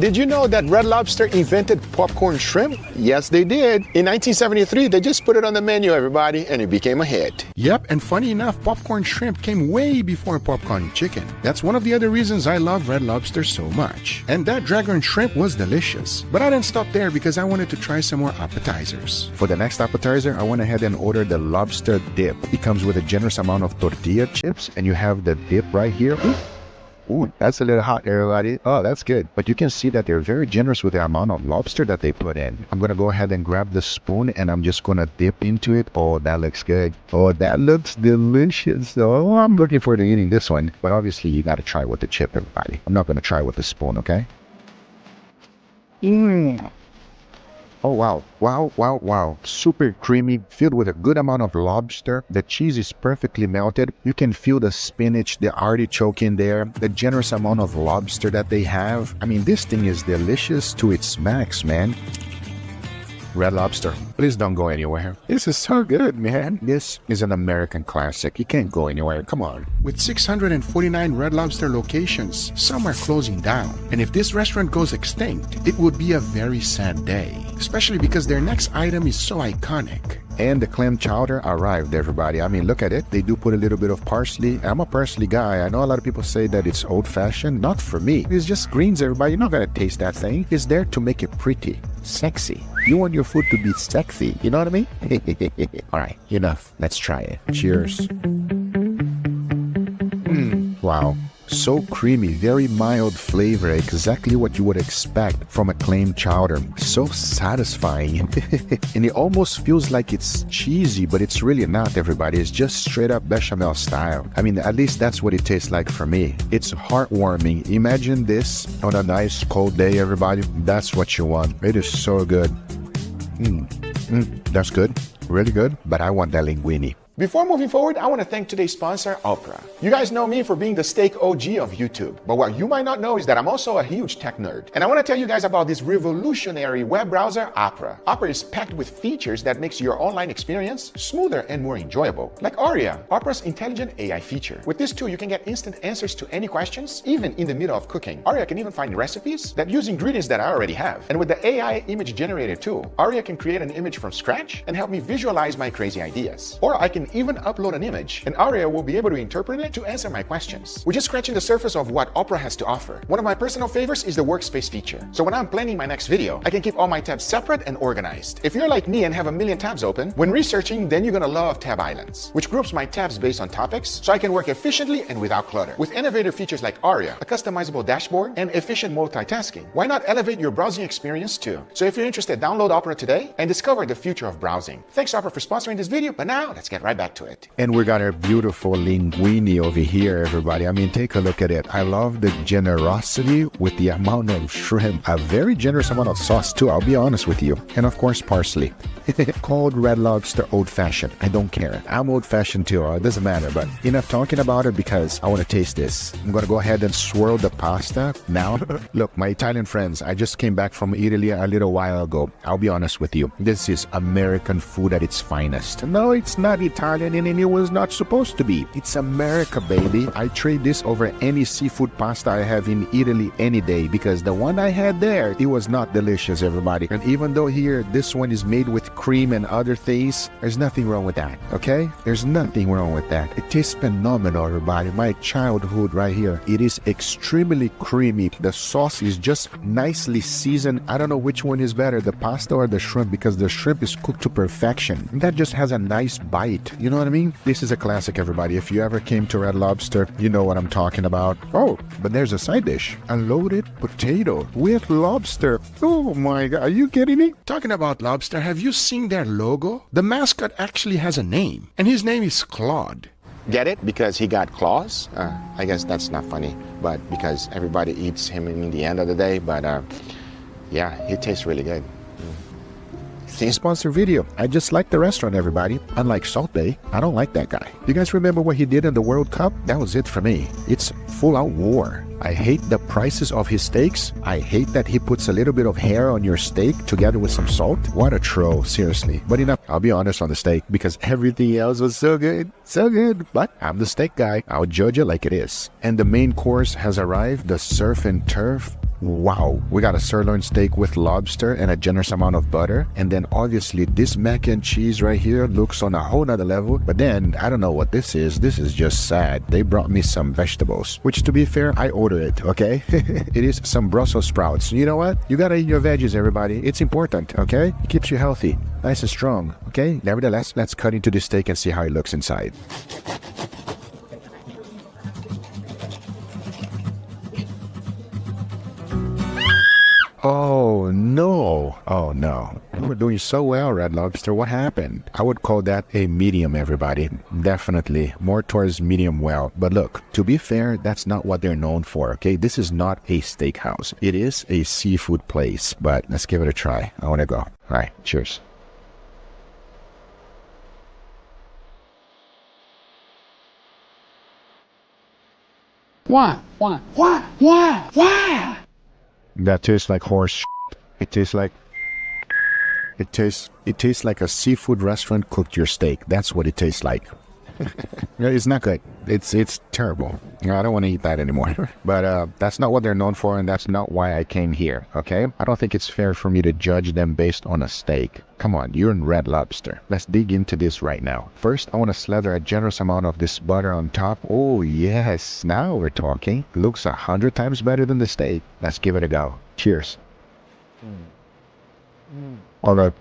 Did you know that Red Lobster invented popcorn shrimp? Yes, they did. In 1973, they just put it on the menu, everybody, and it became a hit. Yep, and funny enough, popcorn shrimp came way before popcorn chicken. That's one of the other reasons I love Red Lobster so much. And that dragon shrimp was delicious. But I didn't stop there because I wanted to try some more appetizers. For the next appetizer, I went ahead and ordered the lobster dip. It comes with a generous amount of tortilla chips, and you have the dip right here. Ooh, that's a little hot, everybody. Oh, that's good. But you can see that they're very generous with the amount of lobster that they put in. I'm gonna go ahead and grab the spoon and I'm just gonna dip into it. Oh, that looks good. Oh, that looks delicious. Oh, I'm looking forward to eating this one. But obviously, you gotta try with the chip, everybody. I'm not gonna try with the spoon, okay? Oh, wow. Wow, wow, wow. Super creamy, filled with a good amount of lobster. The cheese is perfectly melted. You can feel the spinach, the artichoke in there, the generous amount of lobster that they have. I mean, this thing is delicious to its max, man. Red Lobster, please don't go anywhere. This is so good, man. This is an American classic. You can't go anywhere. Come on. With 649 Red Lobster locations, some are closing down. And if this restaurant goes extinct, it would be a very sad day. Especially because their next item is so iconic. And the clam chowder arrived, everybody. I mean, look at it. They do put a little bit of parsley. I'm a parsley guy. I know a lot of people say that it's old-fashioned. Not for me. It's just greens, everybody. You're not going to taste that thing. It's there to make it pretty, sexy. You want your food to be sexy. You know what I mean? All right, enough. Let's try it. Cheers. Wow. So creamy, very mild flavor, exactly what you would expect from a clam chowder. So satisfying. And it almost feels like it's cheesy, but it's really not, everybody. It's just straight up bechamel style. I mean, at least that's what it tastes like for me. It's heartwarming. Imagine this on a nice cold day, everybody. That's what you want. It is so good. That's good. Really good. But I want that linguine. Before moving forward, I want to thank today's sponsor, Opera. You guys know me for being the steak OG of YouTube, but what you might not know is that I'm also a huge tech nerd. And I want to tell you guys about this revolutionary web browser, Opera. Opera is packed with features that makes your online experience smoother and more enjoyable. Like Aria, Opera's intelligent AI feature. With this tool, you can get instant answers to any questions, even in the middle of cooking. Aria can even find recipes that use ingredients that I already have. And with the AI image generator tool, Aria can create an image from scratch and help me visualize my crazy ideas. Or I can even upload an image, and Aria will be able to interpret it to answer my questions. We're just scratching the surface of what Opera has to offer. One of my personal favorites is the workspace feature. So when I'm planning my next video, I can keep all my tabs separate and organized. If you're like me and have a million tabs open, when researching, then you're gonna love Tab Islands, which groups my tabs based on topics so I can work efficiently and without clutter. With innovative features like Aria, a customizable dashboard, and efficient multitasking, why not elevate your browsing experience too? So if you're interested, download Opera today and discover the future of browsing. Thanks, Opera, for sponsoring this video, but now let's get right right back to it. And we got our beautiful linguine over here, everybody. I mean, take a look at it. I love the generosity with the amount of shrimp. A very generous amount of sauce too, I'll be honest with you. And of course, parsley. Called Red Lobster old-fashioned. I don't care. I'm old-fashioned too. It doesn't matter. But enough talking about it because I want to taste this. I'm going to go ahead and swirl the pasta now. Look, my Italian friends, I just came back from Italy a little while ago. I'll be honest with you. This is American food at its finest. No, it's not Italian and it was not supposed to be. It's America, baby. I trade this over any seafood pasta I have in Italy any day because the one I had there, it was not delicious, everybody. And even though here, this one is made with cream and other things, there's nothing wrong with that, okay? There's nothing wrong with that. It tastes phenomenal, everybody. My childhood right here. It is extremely creamy. The sauce is just nicely seasoned. I don't know which one is better, the pasta or the shrimp, because the shrimp is cooked to perfection. That just has a nice bite. You know what I mean? This is a classic, everybody. If you ever came to Red Lobster, you know what I'm talking about. Oh, but there's a side dish. A loaded potato with lobster. Oh my God, are you kidding me? Talking about lobster, have you seen their logo? The mascot actually has a name, and his name is Claude. Get it? Because he got claws? I guess that's not funny, but because everybody eats him in the end of the day, but yeah, he tastes really good. Sponsor video. I just like the restaurant, everybody. Unlike Salt Bay, I don't like that guy. You guys remember what he did in the World Cup? That was it for me. It's full-out war. I hate the prices of his steaks. I hate that he puts a little bit of hair on your steak together with some salt. What a troll, seriously. But enough, I'll be honest on the steak because everything else was so good. So good. But I'm the steak guy. I'll judge it like it is. And the main course has arrived, the surf and turf. Wow, we got a sirloin steak with lobster and a generous amount of butter. And then obviously this mac and cheese right here looks on a whole nother level. But then I don't know what this is. This is just sad. They brought me some vegetables, which to be fair, I ordered it, okay? It is some Brussels sprouts. You know what? You gotta eat your veggies, everybody. It's important, okay? It keeps you healthy, nice and strong, okay? Nevertheless, let's cut into this steak and see how it looks inside. Oh no. Oh no. You were doing so well, Red Lobster. What happened? I would call that a medium, everybody. Definitely more towards medium well. But look, to be fair, that's not what they're known for, okay? This is not a steakhouse. It is a seafood place, but let's give it a try. I want to go. All right, cheers. Why? That tastes like horse. It tastes like a seafood restaurant cooked your steak. That's what it tastes like. It's not good. It's terrible. I don't want to eat that anymore. But that's not what they're known for, and that's not why I came here, okay? I don't think it's fair for me to judge them based on a steak. Come on, you're in Red Lobster. Let's dig into this right now. First, I want to slather a generous amount of this butter on top. Oh, yes. Now we're talking. Looks 100 times better than the steak. Let's give it a go. Cheers. All right.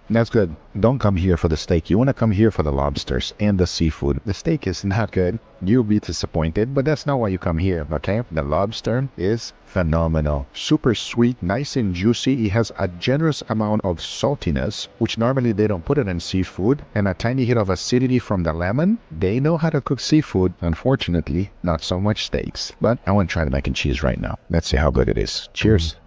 That's good. Don't come here for the steak. You want to come here for the lobsters and the seafood. The steak is not good. You'll be disappointed, but that's not why you come here, okay? The lobster is phenomenal. Super sweet, nice and juicy. It has a generous amount of saltiness, which normally they don't put it in seafood, and a tiny hit of acidity from the lemon. They know how to cook seafood. Unfortunately, not so much steaks. But I want to try the mac and cheese right now. Let's see how good it is. Cheers.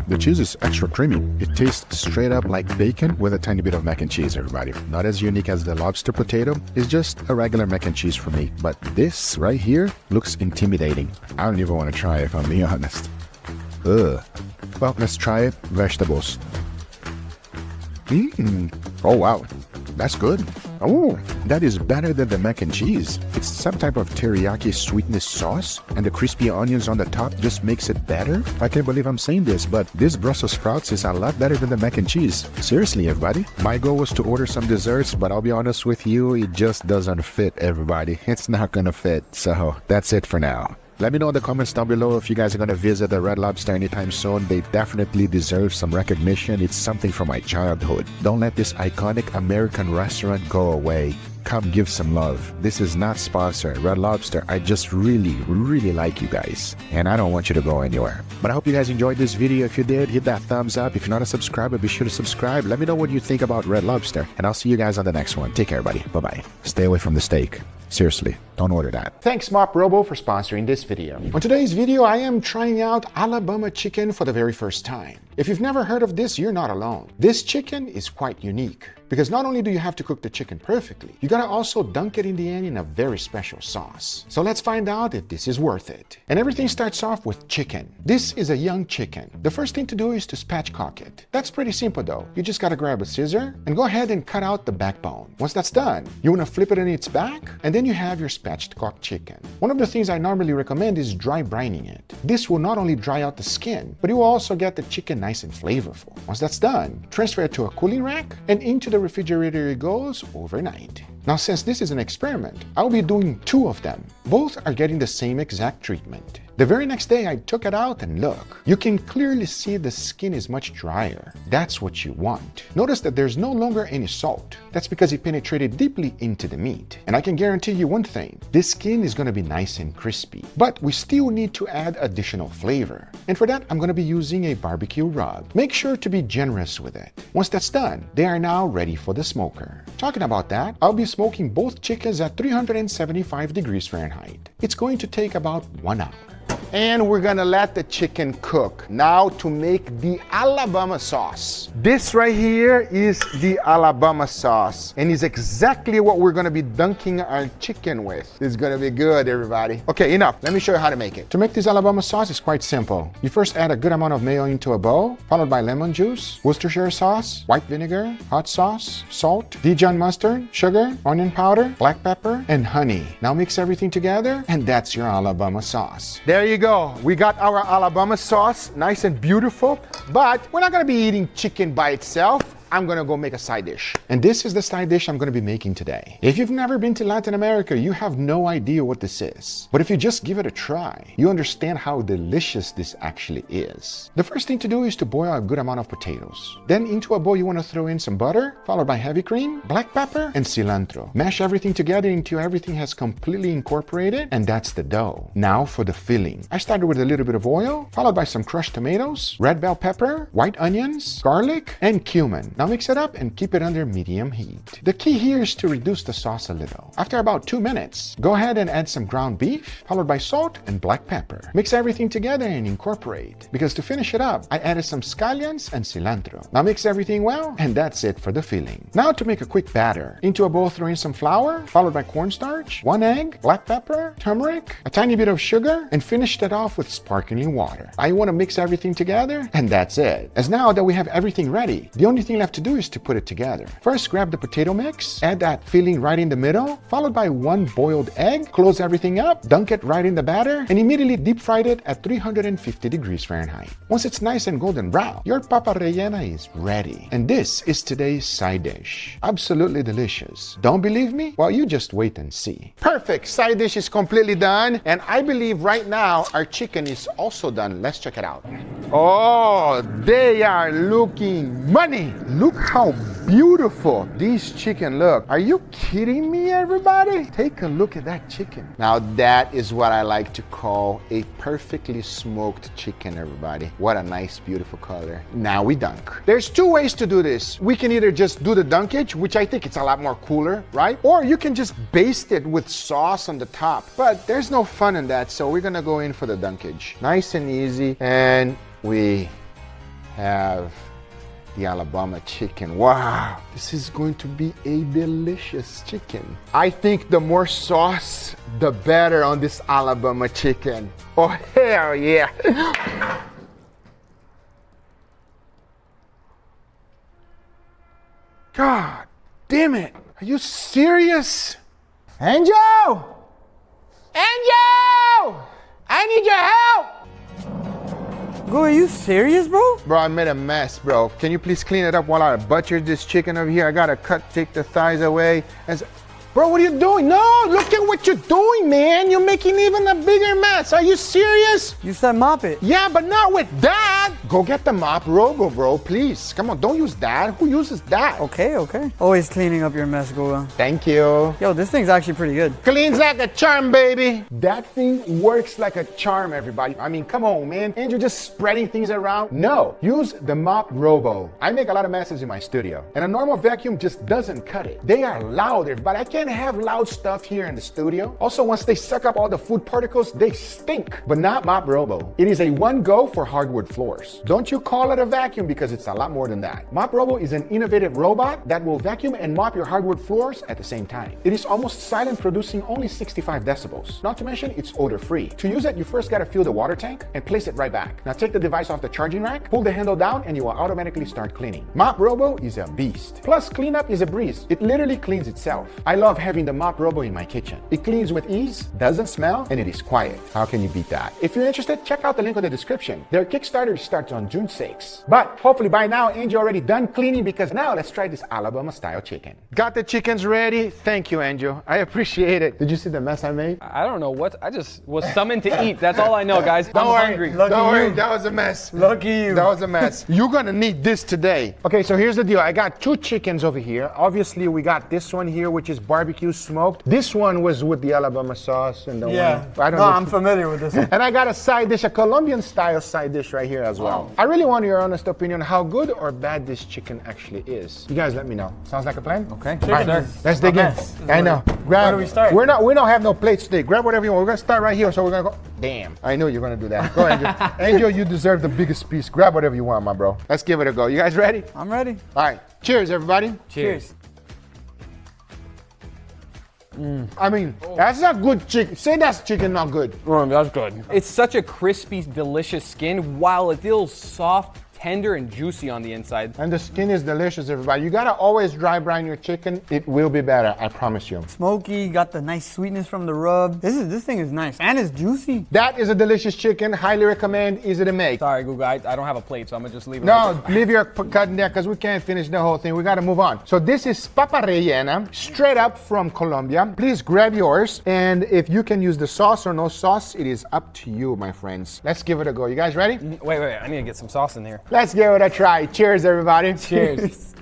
The cheese is extra creamy. It tastes straight up like bacon with a tiny bit of mac and cheese, everybody. Not as unique as the lobster potato. It's just a regular mac and cheese for me. But this right here looks intimidating. I don't even want to try it, if I'm being honest. Ugh. Well, let's try it. Vegetables. Oh, wow. That's good. Oh, that is better than the mac and cheese. It's some type of teriyaki sweetness sauce, and the crispy onions on the top just makes it better. I can't believe I'm saying this, but this Brussels sprouts is a lot better than the mac and cheese. Seriously, everybody. My goal was to order some desserts, but I'll be honest with you, it just doesn't fit, everybody. It's not gonna fit, so that's it for now. Let me know in the comments down below if you guys are going to visit the Red Lobster anytime soon. They definitely deserve some recognition. It's something from my childhood. Don't let this iconic American restaurant go away. come give some love. This is not sponsored. Red Lobster, I just really like you guys. And I don't want you to go anywhere. But I hope you guys enjoyed this video. If you did, hit that thumbs up. If you're not a subscriber, be sure to subscribe. Let me know what you think about Red Lobster. And I'll see you guys on the next one. Take care, buddy. Bye-bye. Stay away from the steak. Seriously, don't order that. Thanks Mop Robo for sponsoring this video. On today's video, I am trying out Alabama chicken for the very first time. If you've never heard of this, you're not alone. This chicken is quite unique because not only do you have to cook the chicken perfectly, you gotta also dunk it in the end in a very special sauce. So let's find out if this is worth it. And everything starts off with chicken. This is a young chicken. The first thing to do is to spatchcock it. That's pretty simple though. You just gotta grab a scissor and go ahead and cut out the backbone. Once that's done, you wanna flip it on its back, and then you have your spatchcocked chicken. One of the things I normally recommend is dry brining it. This will not only dry out the skin, but you will also get the chicken nice and flavorful. Once that's done, transfer it to a cooling rack, and into the refrigerator it goes overnight. Now, since this is an experiment, I'll be doing 2 of them. Both are getting the same exact treatment. The very next day, I took it out and look. You can clearly see the skin is much drier. That's what you want. Notice that there's no longer any salt. That's because it penetrated deeply into the meat. And I can guarantee you one thing, this skin is gonna be nice and crispy. But we still need to add additional flavor. And for that, I'm gonna be using a barbecue rub. Make sure to be generous with it. Once that's done, they are now ready for the smoker. Talking about that, I'll be smoking both chickens at 375 degrees Fahrenheit. It's going to take about 1 hour. And we're gonna let the chicken cook. Now to make the Alabama sauce. This right here is the Alabama sauce, and is exactly what we're gonna be dunking our chicken with. It's gonna be good, everybody. Okay, enough. Let me show you how to make it. To make this Alabama sauce is quite simple. You first add a good amount of mayo into a bowl, followed by lemon juice, Worcestershire sauce, white vinegar, hot sauce, salt, Dijon mustard, sugar, onion powder, black pepper, and honey. Now mix everything together, and that's your Alabama sauce. There you go. We got our Alabama sauce, nice and beautiful, but we're not gonna be eating chicken by itself. I'm gonna go make a side dish. And this is the side dish I'm gonna be making today. If you've never been to Latin America, you have no idea what this is. But if you just give it a try, you understand how delicious this actually is. The first thing to do is to boil a good amount of potatoes. Then into a bowl you wanna throw in some butter, followed by heavy cream, black pepper, and cilantro. Mash everything together until everything has completely incorporated, and that's the dough. Now for the filling. I started with a little bit of oil, followed by some crushed tomatoes, red bell pepper, white onions, garlic, and cumin. Now mix it up and keep it under medium heat. The key here is to reduce the sauce a little. After about 2 minutes, go ahead and add some ground beef, followed by salt and black pepper. Mix everything together and incorporate. Because to finish it up, I added some scallions and cilantro. Now mix everything well, and that's it for the filling. Now to make a quick batter. Into a bowl throw in some flour, followed by cornstarch, 1 egg, black pepper, turmeric, a tiny bit of sugar, and finish it off with sparkling water. I want to mix everything together, and that's it. As now that we have everything ready, the only thing left to do is to put it together. First, grab the potato mix, add that filling right in the middle, followed by 1 boiled egg, close everything up, dunk it right in the batter, and immediately deep fry it at 350 degrees Fahrenheit. Once it's nice and golden brown, your papa rellena is ready. And this is today's side dish. Absolutely delicious. Don't believe me? Well, you just wait and see. Perfect. Side dish is completely done, and I believe right now our chicken is also done. Let's check it out. Oh, they are looking money. Look how beautiful these chicken look. Are you kidding me, everybody? Take a look at that chicken. Now that is what I like to call a perfectly smoked chicken, everybody. What a nice, beautiful color. Now we dunk. There's 2 ways to do this. We can either just do the dunkage, which I think it's a lot more cooler, right? Or you can just baste it with sauce on the top. But there's no fun in that, so we're gonna go in for the dunkage. Nice and easy, and we have the Alabama chicken. Wow, this is going to be a delicious chicken. I think the more sauce, the better on this Alabama chicken. Oh, hell yeah. God damn it. Are you serious? Angel! Angel! I need your help! Go, are you serious, bro? Bro, I made a mess, bro. Can you please clean it up while I butcher this chicken over here? I gotta take the thighs away. Bro, what are you doing? No, look at what you're doing, man. You're making even a bigger mess. Are you serious? You said mop it. Yeah, but not with that. Go get the mop robo, bro, please. Come on, don't use that. Who uses that? Okay. Always cleaning up your mess, Guga. Thank you. Yo, this thing's actually pretty good. Cleans like a charm, baby. That thing works like a charm, everybody. I mean, come on, man. And you're just spreading things around. No, use the mop robo. I make a lot of messes in my studio, and a normal vacuum just doesn't cut it. They are loud, everybody. I can't have loud stuff here in the studio. Also, once they suck up all the food particles, they stink. But not mop robo. It is a one-go for hardwood floors. Don't you call it a vacuum, because it's a lot more than that. Mop robo is an innovative robot that will vacuum and mop your hardwood floors at the same time. It is almost silent, producing only 65 decibels. Not to mention, it's odor-free. To use it, you first gotta fill the water tank and place it right back. Now take the device off the charging rack, pull the handle down, and you will automatically start cleaning. Mop robo is a beast. Plus, cleanup is a breeze. It literally cleans itself. I love having the mop robo in my kitchen. It cleans with ease, doesn't smell, and it is quiet. How can you beat that? If you're interested, check out the link in the description. Their Kickstarter starts on June 6th. But hopefully by now, Angie already done cleaning, because now let's try this Alabama-style chicken. Got the chickens ready. Thank you, Angel. I appreciate it. Did you see the mess I made? I don't know what. I just was summoned to eat. That's all I know, guys. I'm hungry. Don't worry. That was a mess. Lucky you. That was a mess. You're gonna need this today. Okay, so here's the deal. I got 2 chickens over here. Obviously, we got this one here, which is barbecue smoked. This one was with the Alabama sauce and the one. I don't know. I'm familiar with this one. And I got a side dish, a Colombian style side dish right here as well. I really want your honest opinion how good or bad this chicken actually is. You guys let me know. Sounds like a plan? Okay. All right, let's dig in. I know. Grab. Where do we start? We don't have no plates today. Grab whatever you want. We're gonna start right here. So we're gonna go. Damn. I knew you were gonna do that. Go, Angel. Angel, you deserve the biggest piece. Grab whatever you want, my bro. Let's give it a go. You guys ready? I'm ready. All right. Cheers, everybody. Cheers. I mean, that's not good chicken. Say that's chicken not good. That's good. It's such a crispy, delicious skin, while it feels soft, tender, and juicy on the inside. And the skin is delicious, everybody. You gotta always dry brine your chicken. It will be better, I promise you. Smoky, got the nice sweetness from the rub. This thing is nice, and it's juicy. That is a delicious chicken. Highly recommend. Easy to make. Sorry, Guga, I don't have a plate, so I'm gonna just leave it. No, leave your cut in there, because we can't finish the whole thing. We gotta move on. So this is papa rellena, straight up from Colombia. Please grab yours, and if you can use the sauce or no sauce, it is up to you, my friends. Let's give it a go. You guys ready? Wait, I need to get some sauce in here. Let's give it a try. Cheers, everybody. Cheers.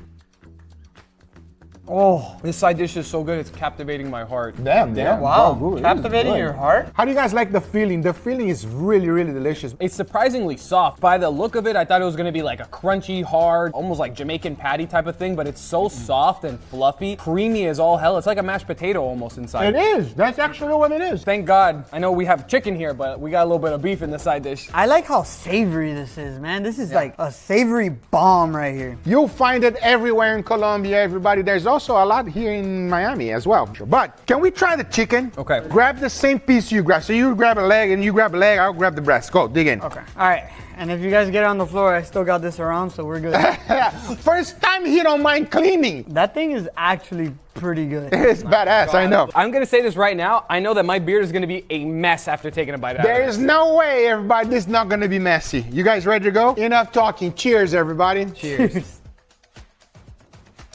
Oh, this side dish is so good, it's captivating my heart. Damn. Wow, Bro, captivating your heart? How do you guys like the feeling? The feeling is really, really delicious. It's surprisingly soft. By the look of it, I thought it was gonna be like a crunchy, hard, almost like Jamaican patty type of thing, but it's so soft and fluffy, creamy as all hell. It's like a mashed potato almost inside. It is. That's actually what it is. Thank God. I know we have chicken here, but we got a little bit of beef in the side dish. I like how savory this is, man. This is like a savory bomb right here. You'll find it everywhere in Colombia, everybody. There's also a lot here in Miami as well. But can we try the chicken? Okay. Grab the same piece you grab. So you grab a leg and you grab a leg, I'll grab the breast. Go, dig in. Okay. All right. And if you guys get on the floor, I still got this around, so we're good. First time he don't mind cleaning. That thing is actually pretty good. It's badass, I know. I'm gonna say this right now. I know that my beard is gonna be a mess after taking a bite out of it. There is no way, everybody, this is not gonna be messy. You guys ready to go? Enough talking. Cheers, everybody. Cheers.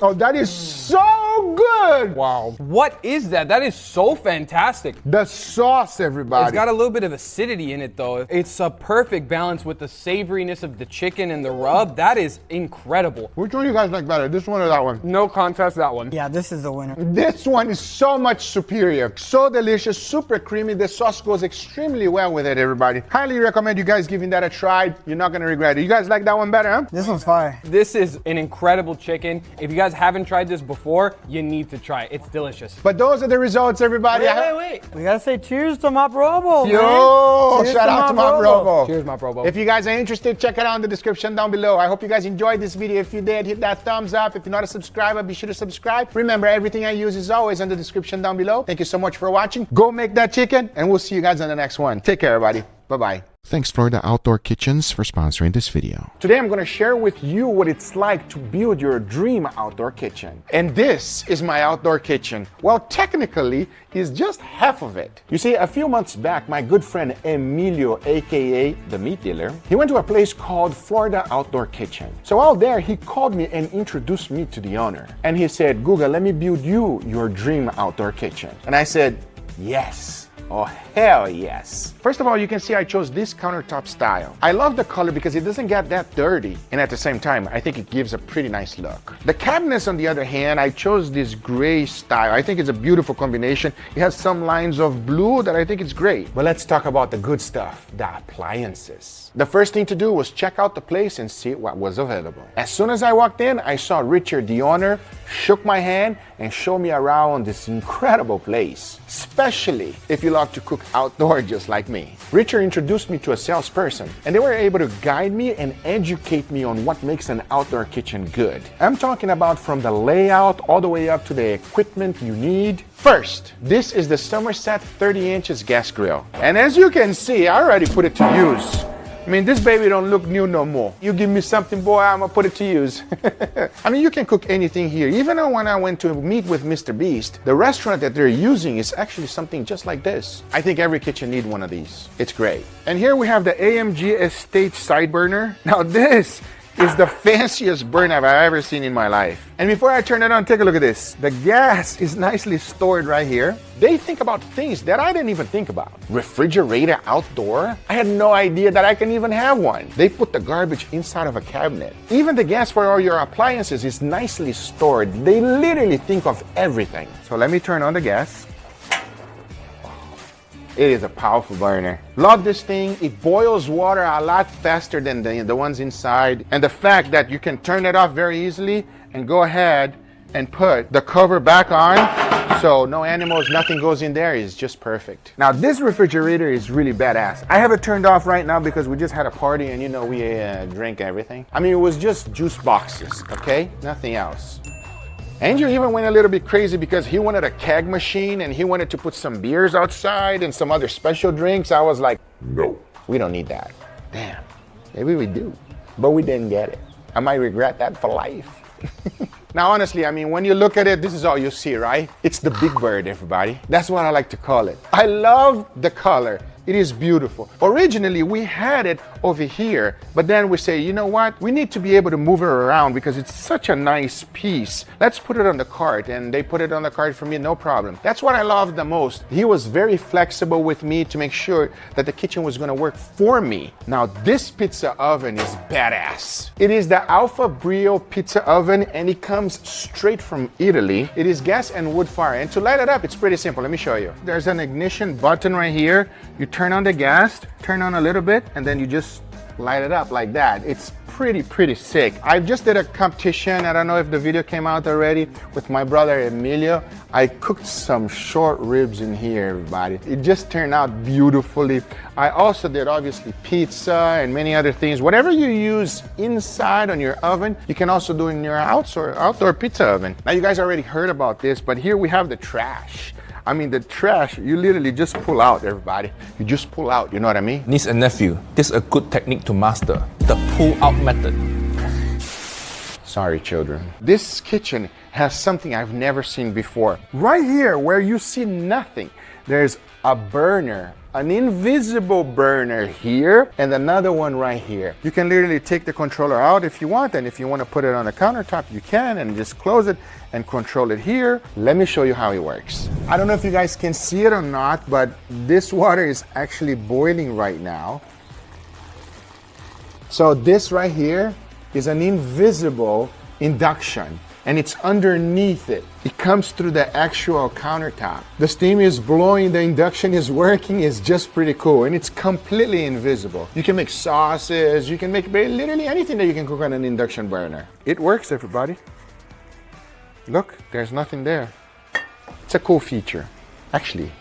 Oh, that is so good. Wow. What is that? That is so fantastic. The sauce, everybody. It's got a little bit of acidity in it, though. It's a perfect balance with the savoriness of the chicken and the rub. That is incredible. Which one do you guys like better, this one or that one? No contest, that one. Yeah, this is the winner. This one is so much superior. So delicious, super creamy. The sauce goes extremely well with it, everybody. Highly recommend you guys giving that a try. You're not gonna regret it. You guys like that one better, huh? This one's fire. This is an incredible chicken. If you guys haven't tried this before, you need to try it. It's delicious. But those are the results, everybody. Wait. We gotta say cheers to Mop Robo, man. Yo, Cheers shout out to Mop Robo. Cheers, Mop Robo. If you guys are interested, check it out in the description down below. I hope you guys enjoyed this video. If you did, hit that thumbs up. If you're not a subscriber, be sure to subscribe. Remember, everything I use is always in the description down below. Thank you so much for watching. Go make that chicken, and we'll see you guys on the next one. Take care, everybody. Bye-bye. Thanks Florida Outdoor Kitchens for sponsoring this video. Today I'm going to share with you what it's like to build your dream outdoor kitchen. And this is my outdoor kitchen. Well, technically, it's just half of it. You see, a few months back, my good friend Emilio, aka the meat dealer, he went to a place called Florida Outdoor Kitchen. So out there, he called me and introduced me to the owner. And he said, Guga, let me build you your dream outdoor kitchen. And I said, yes. Oh, hell yes. First of all, you can see I chose this countertop style. I love the color because it doesn't get that dirty. And at the same time, I think it gives a pretty nice look. The cabinets, on the other hand, I chose this gray style. I think it's a beautiful combination. It has some lines of blue that I think is great. But let's talk about the good stuff, the appliances. The first thing to do was check out the place and see what was available. As soon as I walked in, I saw Richard, the owner, shook my hand and showed me around this incredible place, especially if you love to cook outdoor just like me. Richard introduced me to a salesperson and they were able to guide me and educate me on what makes an outdoor kitchen good. I'm talking about from the layout all the way up to the equipment you need. First, this is the Somerset 30 inches gas grill. And as you can see, I already put it to use. I mean, this baby don't look new no more. You give me something, boy, I'm gonna put it to use. I mean, you can cook anything here. Even when I went to meet with Mr. Beast, the restaurant that they're using is actually something just like this. I think every kitchen needs one of these. It's great. And here we have the AMG Estate side burner. Now this is the fanciest burner I've ever seen in my life. And before I turn it on, take a look at this. The gas is nicely stored right here. They think about things that I didn't even think about. Refrigerator outdoor? I had no idea that I can even have one. They put the garbage inside of a cabinet. Even the gas for all your appliances is nicely stored. They literally think of everything. So let me turn on the gas. It is a powerful burner. Love this thing. It boils water a lot faster than the ones inside. And the fact that you can turn it off very easily and go ahead and put the cover back on so no animals, nothing goes in there, is just perfect. Now this refrigerator is really badass. I have it turned off right now because we just had a party and you know we drank everything. I mean, it was just juice boxes, okay? Nothing else. Andrew even went a little bit crazy because he wanted a keg machine and he wanted to put some beers outside and some other special drinks. I was like, no, we don't need that. Damn, maybe we do, but we didn't get it. I might regret that for life. Now, honestly, I mean, when you look at it, this is all you see, right? It's the big bird, everybody. That's what I like to call it. I love the color. It is beautiful. Originally, we had it over here, but then we say, you know what? We need to be able to move it around because it's such a nice piece. Let's put it on the cart, and they put it on the cart for me, no problem. That's what I love the most. He was very flexible with me to make sure that the kitchen was gonna work for me. Now, this pizza oven is badass. It is the Alfa Brio pizza oven, and it comes straight from Italy. It is gas and wood fire, and to light it up, it's pretty simple. Let me show you. There's an ignition button right here. You turn on the gas, turn on a little bit, and then you just light it up like that. It's pretty sick. I just did a competition. I don't know if the video came out already with my brother Emilio. I cooked some short ribs in here, everybody. It just turned out beautifully. I also did obviously pizza and many other things. Whatever you use inside on your oven, you can also do in your outdoor pizza oven. Now you guys already heard about this, but here we have the trash. I mean, the trash, you literally just pull out, everybody. You just pull out, you know what I mean? Niece and nephew, this is a good technique to master, the pull-out method. Sorry, children. This kitchen has something I've never seen before. Right here, where you see nothing, there's a burner, an invisible burner here, and another one right here. You can literally take the controller out if you want, and if you want to put it on the countertop, you can, and just close it and control it here. Let me show you how it works. I don't know if you guys can see it or not, but this water is actually boiling right now. So this right here is an invisible induction, and it's underneath it. It comes through the actual countertop. The steam is blowing, the induction is working. It's just pretty cool, and it's completely invisible. You can make sauces, you can make literally anything that you can cook on an induction burner. It works, everybody. Look, there's nothing there. It's a cool feature. Actually,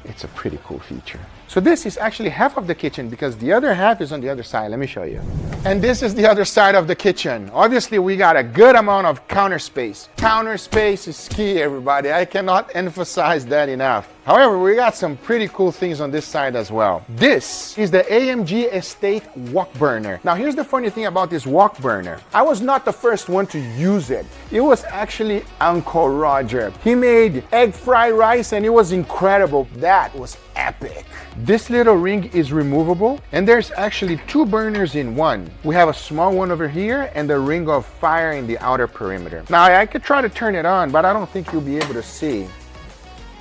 it's a pretty cool feature. So this is actually half of the kitchen because the other half is on the other side. Let me show you. And this is the other side of the kitchen. Obviously, we got a good amount of counter space. Counter space is key, everybody. I cannot emphasize that enough. However, we got some pretty cool things on this side as well. This is the AMG Estate wok burner. Now, here's the funny thing about this wok burner. I was not the first one to use it. It was actually Uncle Roger. He made egg fried rice and it was incredible. That was epic. This little ring is removable, and there's actually two burners in one. We have a small one over here and the ring of fire in the outer perimeter. Now, I could try to turn it on, but I don't think you'll be able to see.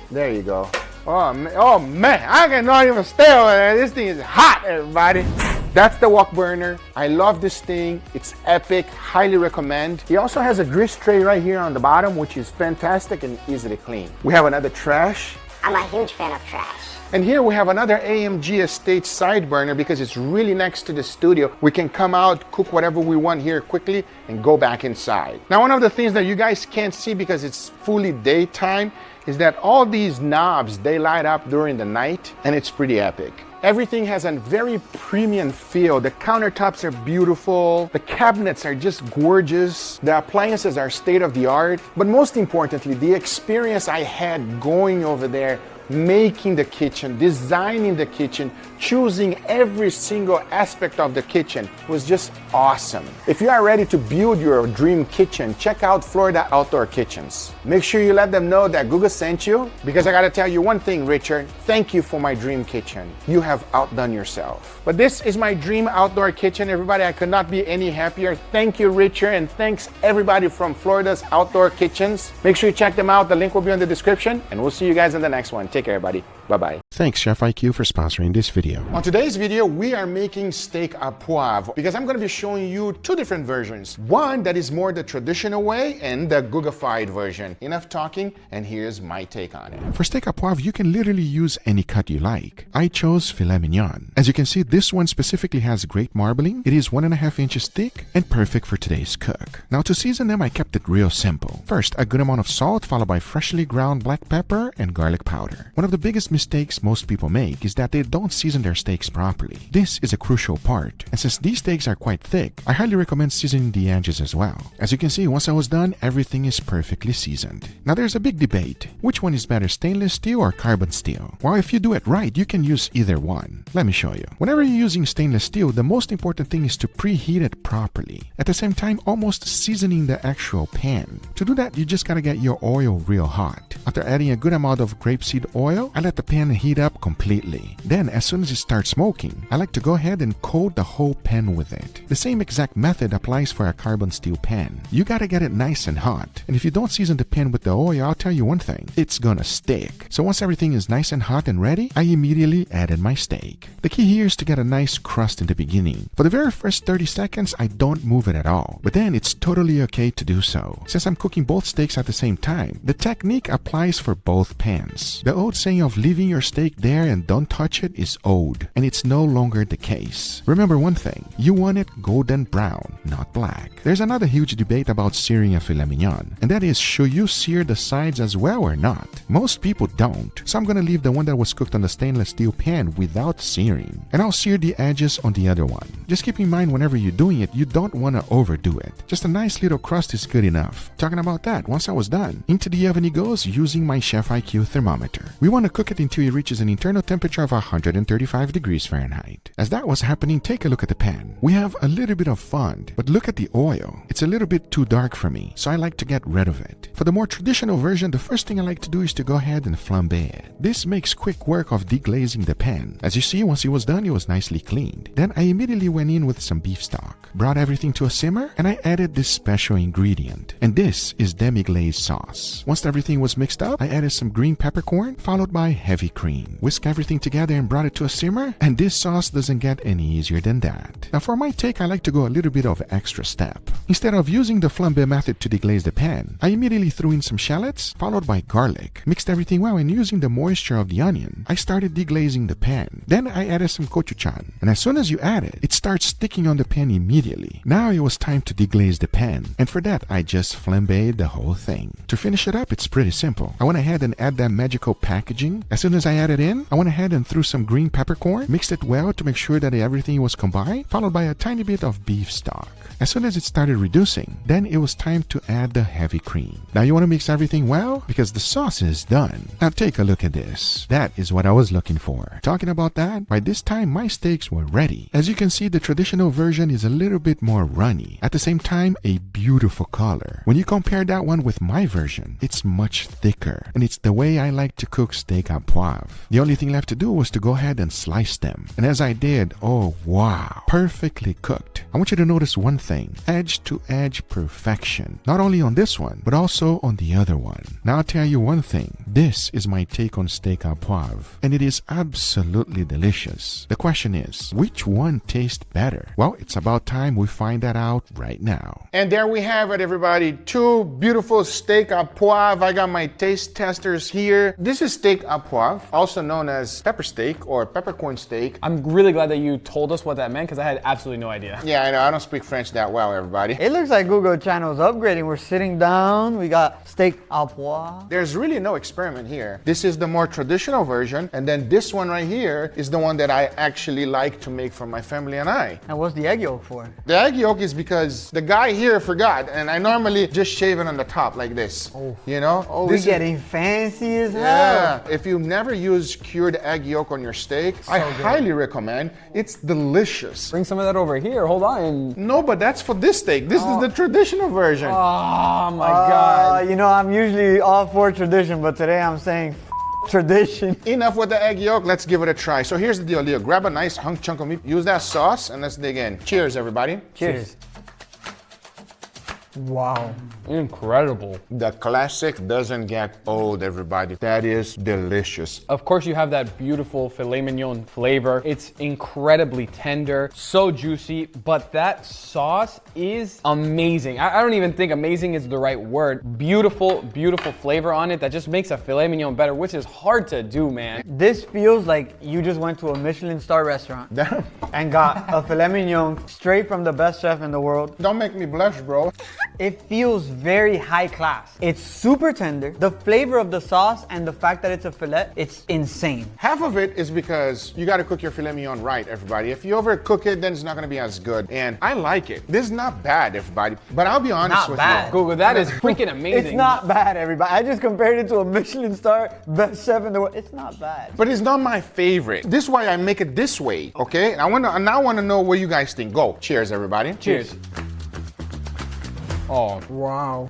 There you go. Oh man, I cannot even stay over there. This thing is hot, everybody. That's the wok burner. I love this thing. It's epic, highly recommend. He also has a grease tray right here on the bottom, which is fantastic and easy to clean. We have another trash. I'm a huge fan of trash. And here we have another AMG Estate side burner because it's really next to the studio. We can come out, cook whatever we want here quickly and go back inside. Now, one of the things that you guys can't see because it's fully daytime is that all these knobs, they light up during the night and it's pretty epic. Everything has a very premium feel. The countertops are beautiful. The cabinets are just gorgeous. The appliances are state of the art. But most importantly, the experience I had going over there, making the kitchen, designing the kitchen, choosing every single aspect of the kitchen was just awesome. If you are ready to build your dream kitchen, check out Florida Outdoor Kitchens. Make sure you let them know that Guga sent you, because I gotta tell you one thing, Richard, thank you for my dream kitchen. You have outdone yourself. But this is my dream outdoor kitchen, everybody. I could not be any happier. Thank you, Richard, and thanks everybody from Florida's Outdoor Kitchens. Make sure you check them out. The link will be in the description, and we'll see you guys in the next one. Take care, everybody. Bye-bye. Thanks, Chef IQ, for sponsoring this video. On today's video, we are making steak à poivre because I'm going to be showing you two different versions. One that is more the traditional way and the Guga-fied version. Enough talking, and here's my take on it. For steak à poivre, you can literally use any cut you like. I chose filet mignon. As you can see, this one specifically has great marbling. It is 1.5 inches thick and perfect for today's cook. Now, to season them, I kept it real simple. First, a good amount of salt, followed by freshly ground black pepper and garlic powder. One of the biggest mistakes most people make is that they don't season their steaks properly. This is a crucial part, and since these steaks are quite thick, I highly recommend seasoning the edges as well. As you can see, once I was done, everything is perfectly seasoned. Now there's a big debate. Which one is better, stainless steel or carbon steel? Well, if you do it right, you can use either one. Let me show you. Whenever you're using stainless steel, the most important thing is to preheat it properly. At the same time, almost seasoning the actual pan. To do that, you just gotta get your oil real hot. After adding a good amount of grapeseed oil, I let the pan heat up completely. Then, as soon as it starts smoking, I like to go ahead and coat the whole pan with it. The same exact method applies for a carbon steel pan. You gotta get it nice and hot. And if you don't season the pan with the oil, I'll tell you one thing, it's gonna stick. So once everything is nice and hot and ready, I immediately added my steak. The key here is to get a nice crust in the beginning. For the very first 30 seconds, I don't move it at all. But then it's totally okay to do so. Since I'm cooking both steaks at the same time, the technique applies for both pans. The old saying of leaving your steak there and don't touch it is old, and it's no longer the case. Remember one thing, you want it golden brown, not black. There's another huge debate about searing a filet mignon, and that is, should you sear the sides as well or not? Most people don't, so I'm gonna leave the one that was cooked on the stainless steel pan without searing, and I'll sear the edges on the other one. Just keep in mind whenever you're doing it, you don't want to overdo it. Just a nice little crust is good enough. Talking about that, once I was done, into the oven it goes using my Chef IQ thermometer. We want to cook it until it reaches an internal temperature of 135 degrees Fahrenheit. As that was happening, take a look at the pan. We have a little bit of fond, but look at the oil. It's a little bit too dark for me, so I like to get rid of it. For the more traditional version, the first thing I like to do is to go ahead and flambe it. This makes quick work of deglazing the pan. As you see, once it was done, it was nicely cleaned. Then I immediately went in with some beef stock, brought everything to a simmer, and I added this special ingredient. And this is demi-glaze sauce. Once everything was mixed up, I added some green peppercorn, followed by heavy cream. Whisk everything together and brought it to a simmer, and this sauce doesn't get any easier than that. Now for my take, I like to go a little bit of extra step. Instead of using the flambe method to deglaze the pan, I immediately threw in some shallots, followed by garlic. Mixed everything well, and using the moisture of the onion, I started deglazing the pan. Then I added some gochujang, and as soon as you add it, it starts sticking on the pan immediately. Now it was time to deglaze the pan, and for that, I just flambéed the whole thing. To finish it up, it's pretty simple. I went ahead and add that magical packaging. As soon as I added in, I went ahead and threw some green peppercorn, mixed it well to make sure that everything was combined, followed by a tiny bit of beef stock. As soon as it started reducing, then it was time to add the heavy cream. Now you want to mix everything well because the sauce is done. Now take a look at this. That is what I was looking for. Talking about that, by this time my steaks were ready. As you can see, the traditional version is a little bit more runny. At the same time, a beautiful color. When you compare that one with my version, it's much thicker, and it's the way I like to cook steak à poivre. The only thing left to do was to go ahead and slice them. And as I did, oh wow, perfectly cooked. I want you to notice one thing, edge to edge perfection. Not only on this one, but also on the other one. Now I'll tell you one thing, this is my take on steak à poivre, and it is absolutely delicious. The question is, which one tastes better? Well, it's about time we find that out right now. And there we have it, everybody. Two beautiful steak à poivre. I got my taste testers here. This is steak à poivre, also known as pepper steak or peppercorn steak. I'm really glad that you told us what that meant because I had absolutely no idea. Yeah, I know. I don't speak French that well, everybody. It looks like Guga channel's upgrading. We're sitting down. We got steak à poivre. There's really no experiment here. This is the more traditional version, and then this one right here is the one that I actually like to make for my family and I. And what's the egg yolk for? The egg yolk is because the guy here forgot, and I normally just shave it on the top like this. Oh. You know? Oh, we're getting fancy as hell. Yeah. If you've never used cured egg yolk on your steak, I highly recommend. It's delicious. Bring some of that over here. Hold on. No, but that's for this steak. This is the traditional version. Oh my God. You know, I'm usually all for tradition, but today I'm saying tradition. Enough with the egg yolk, let's give it a try. So here's the deal, Leo. Grab a nice chunk of meat, use that sauce, and let's dig in. Cheers, everybody. Cheers. Wow. Incredible. The classic doesn't get old, everybody. That is delicious. Of course, you have that beautiful filet mignon flavor. It's incredibly tender, so juicy, but that sauce is amazing. I don't even think amazing is the right word. Beautiful, beautiful flavor on it that just makes a filet mignon better, which is hard to do, man. This feels like you just went to a Michelin star restaurant and got a filet mignon straight from the best chef in the world. Don't make me blush, bro. It feels very high class. It's super tender. The flavor of the sauce and the fact that it's a fillet, it's insane. Half of it is because you gotta cook your filet mignon right, everybody. If you overcook it, then it's not gonna be as good. And I like it. This is not bad, everybody. But I'll be honest with you. Google, that is freaking amazing. It's not bad, everybody. I just compared it to a Michelin star best chef in the world. It's not bad. But it's not my favorite. This is why I make it this way, okay? I now wanna know what you guys think. Go. Cheers, everybody. Cheers. Oh, wow.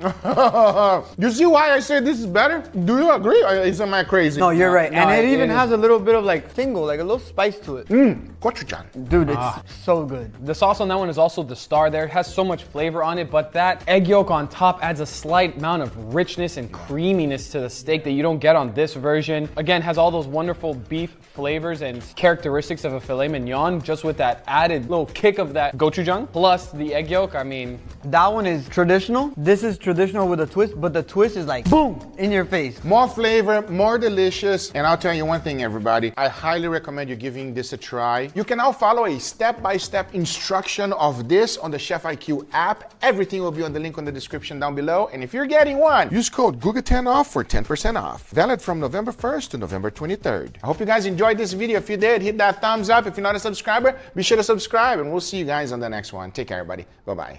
You see why I said this is better? Do you agree? Or am I crazy? No, you're right. No, and it even has a little bit of like tingle, like a little spice to it. Gochujang. Dude, it's so good. The sauce on that one is also the star there. It has so much flavor on it, but that egg yolk on top adds a slight amount of richness and creaminess to the steak that you don't get on this version. Again, has all those wonderful beef flavors and characteristics of a filet mignon, just with that added little kick of that gochujang, plus the egg yolk. I mean, that one is traditional. This is traditional with a twist, but the twist is like, boom, in your face. More flavor, more delicious. And I'll tell you one thing, everybody. I highly recommend you giving this a try. You can now follow a step-by-step instruction of this on the Chef IQ app. Everything will be on the link on the description down below. And if you're getting one, use code Guga10 off for 10% off. Valid from November 1st to November 23rd. I hope you guys enjoyed this video. If you did, hit that thumbs up. If you're not a subscriber, be sure to subscribe. And we'll see you guys on the next one. Take care, everybody. Bye-bye.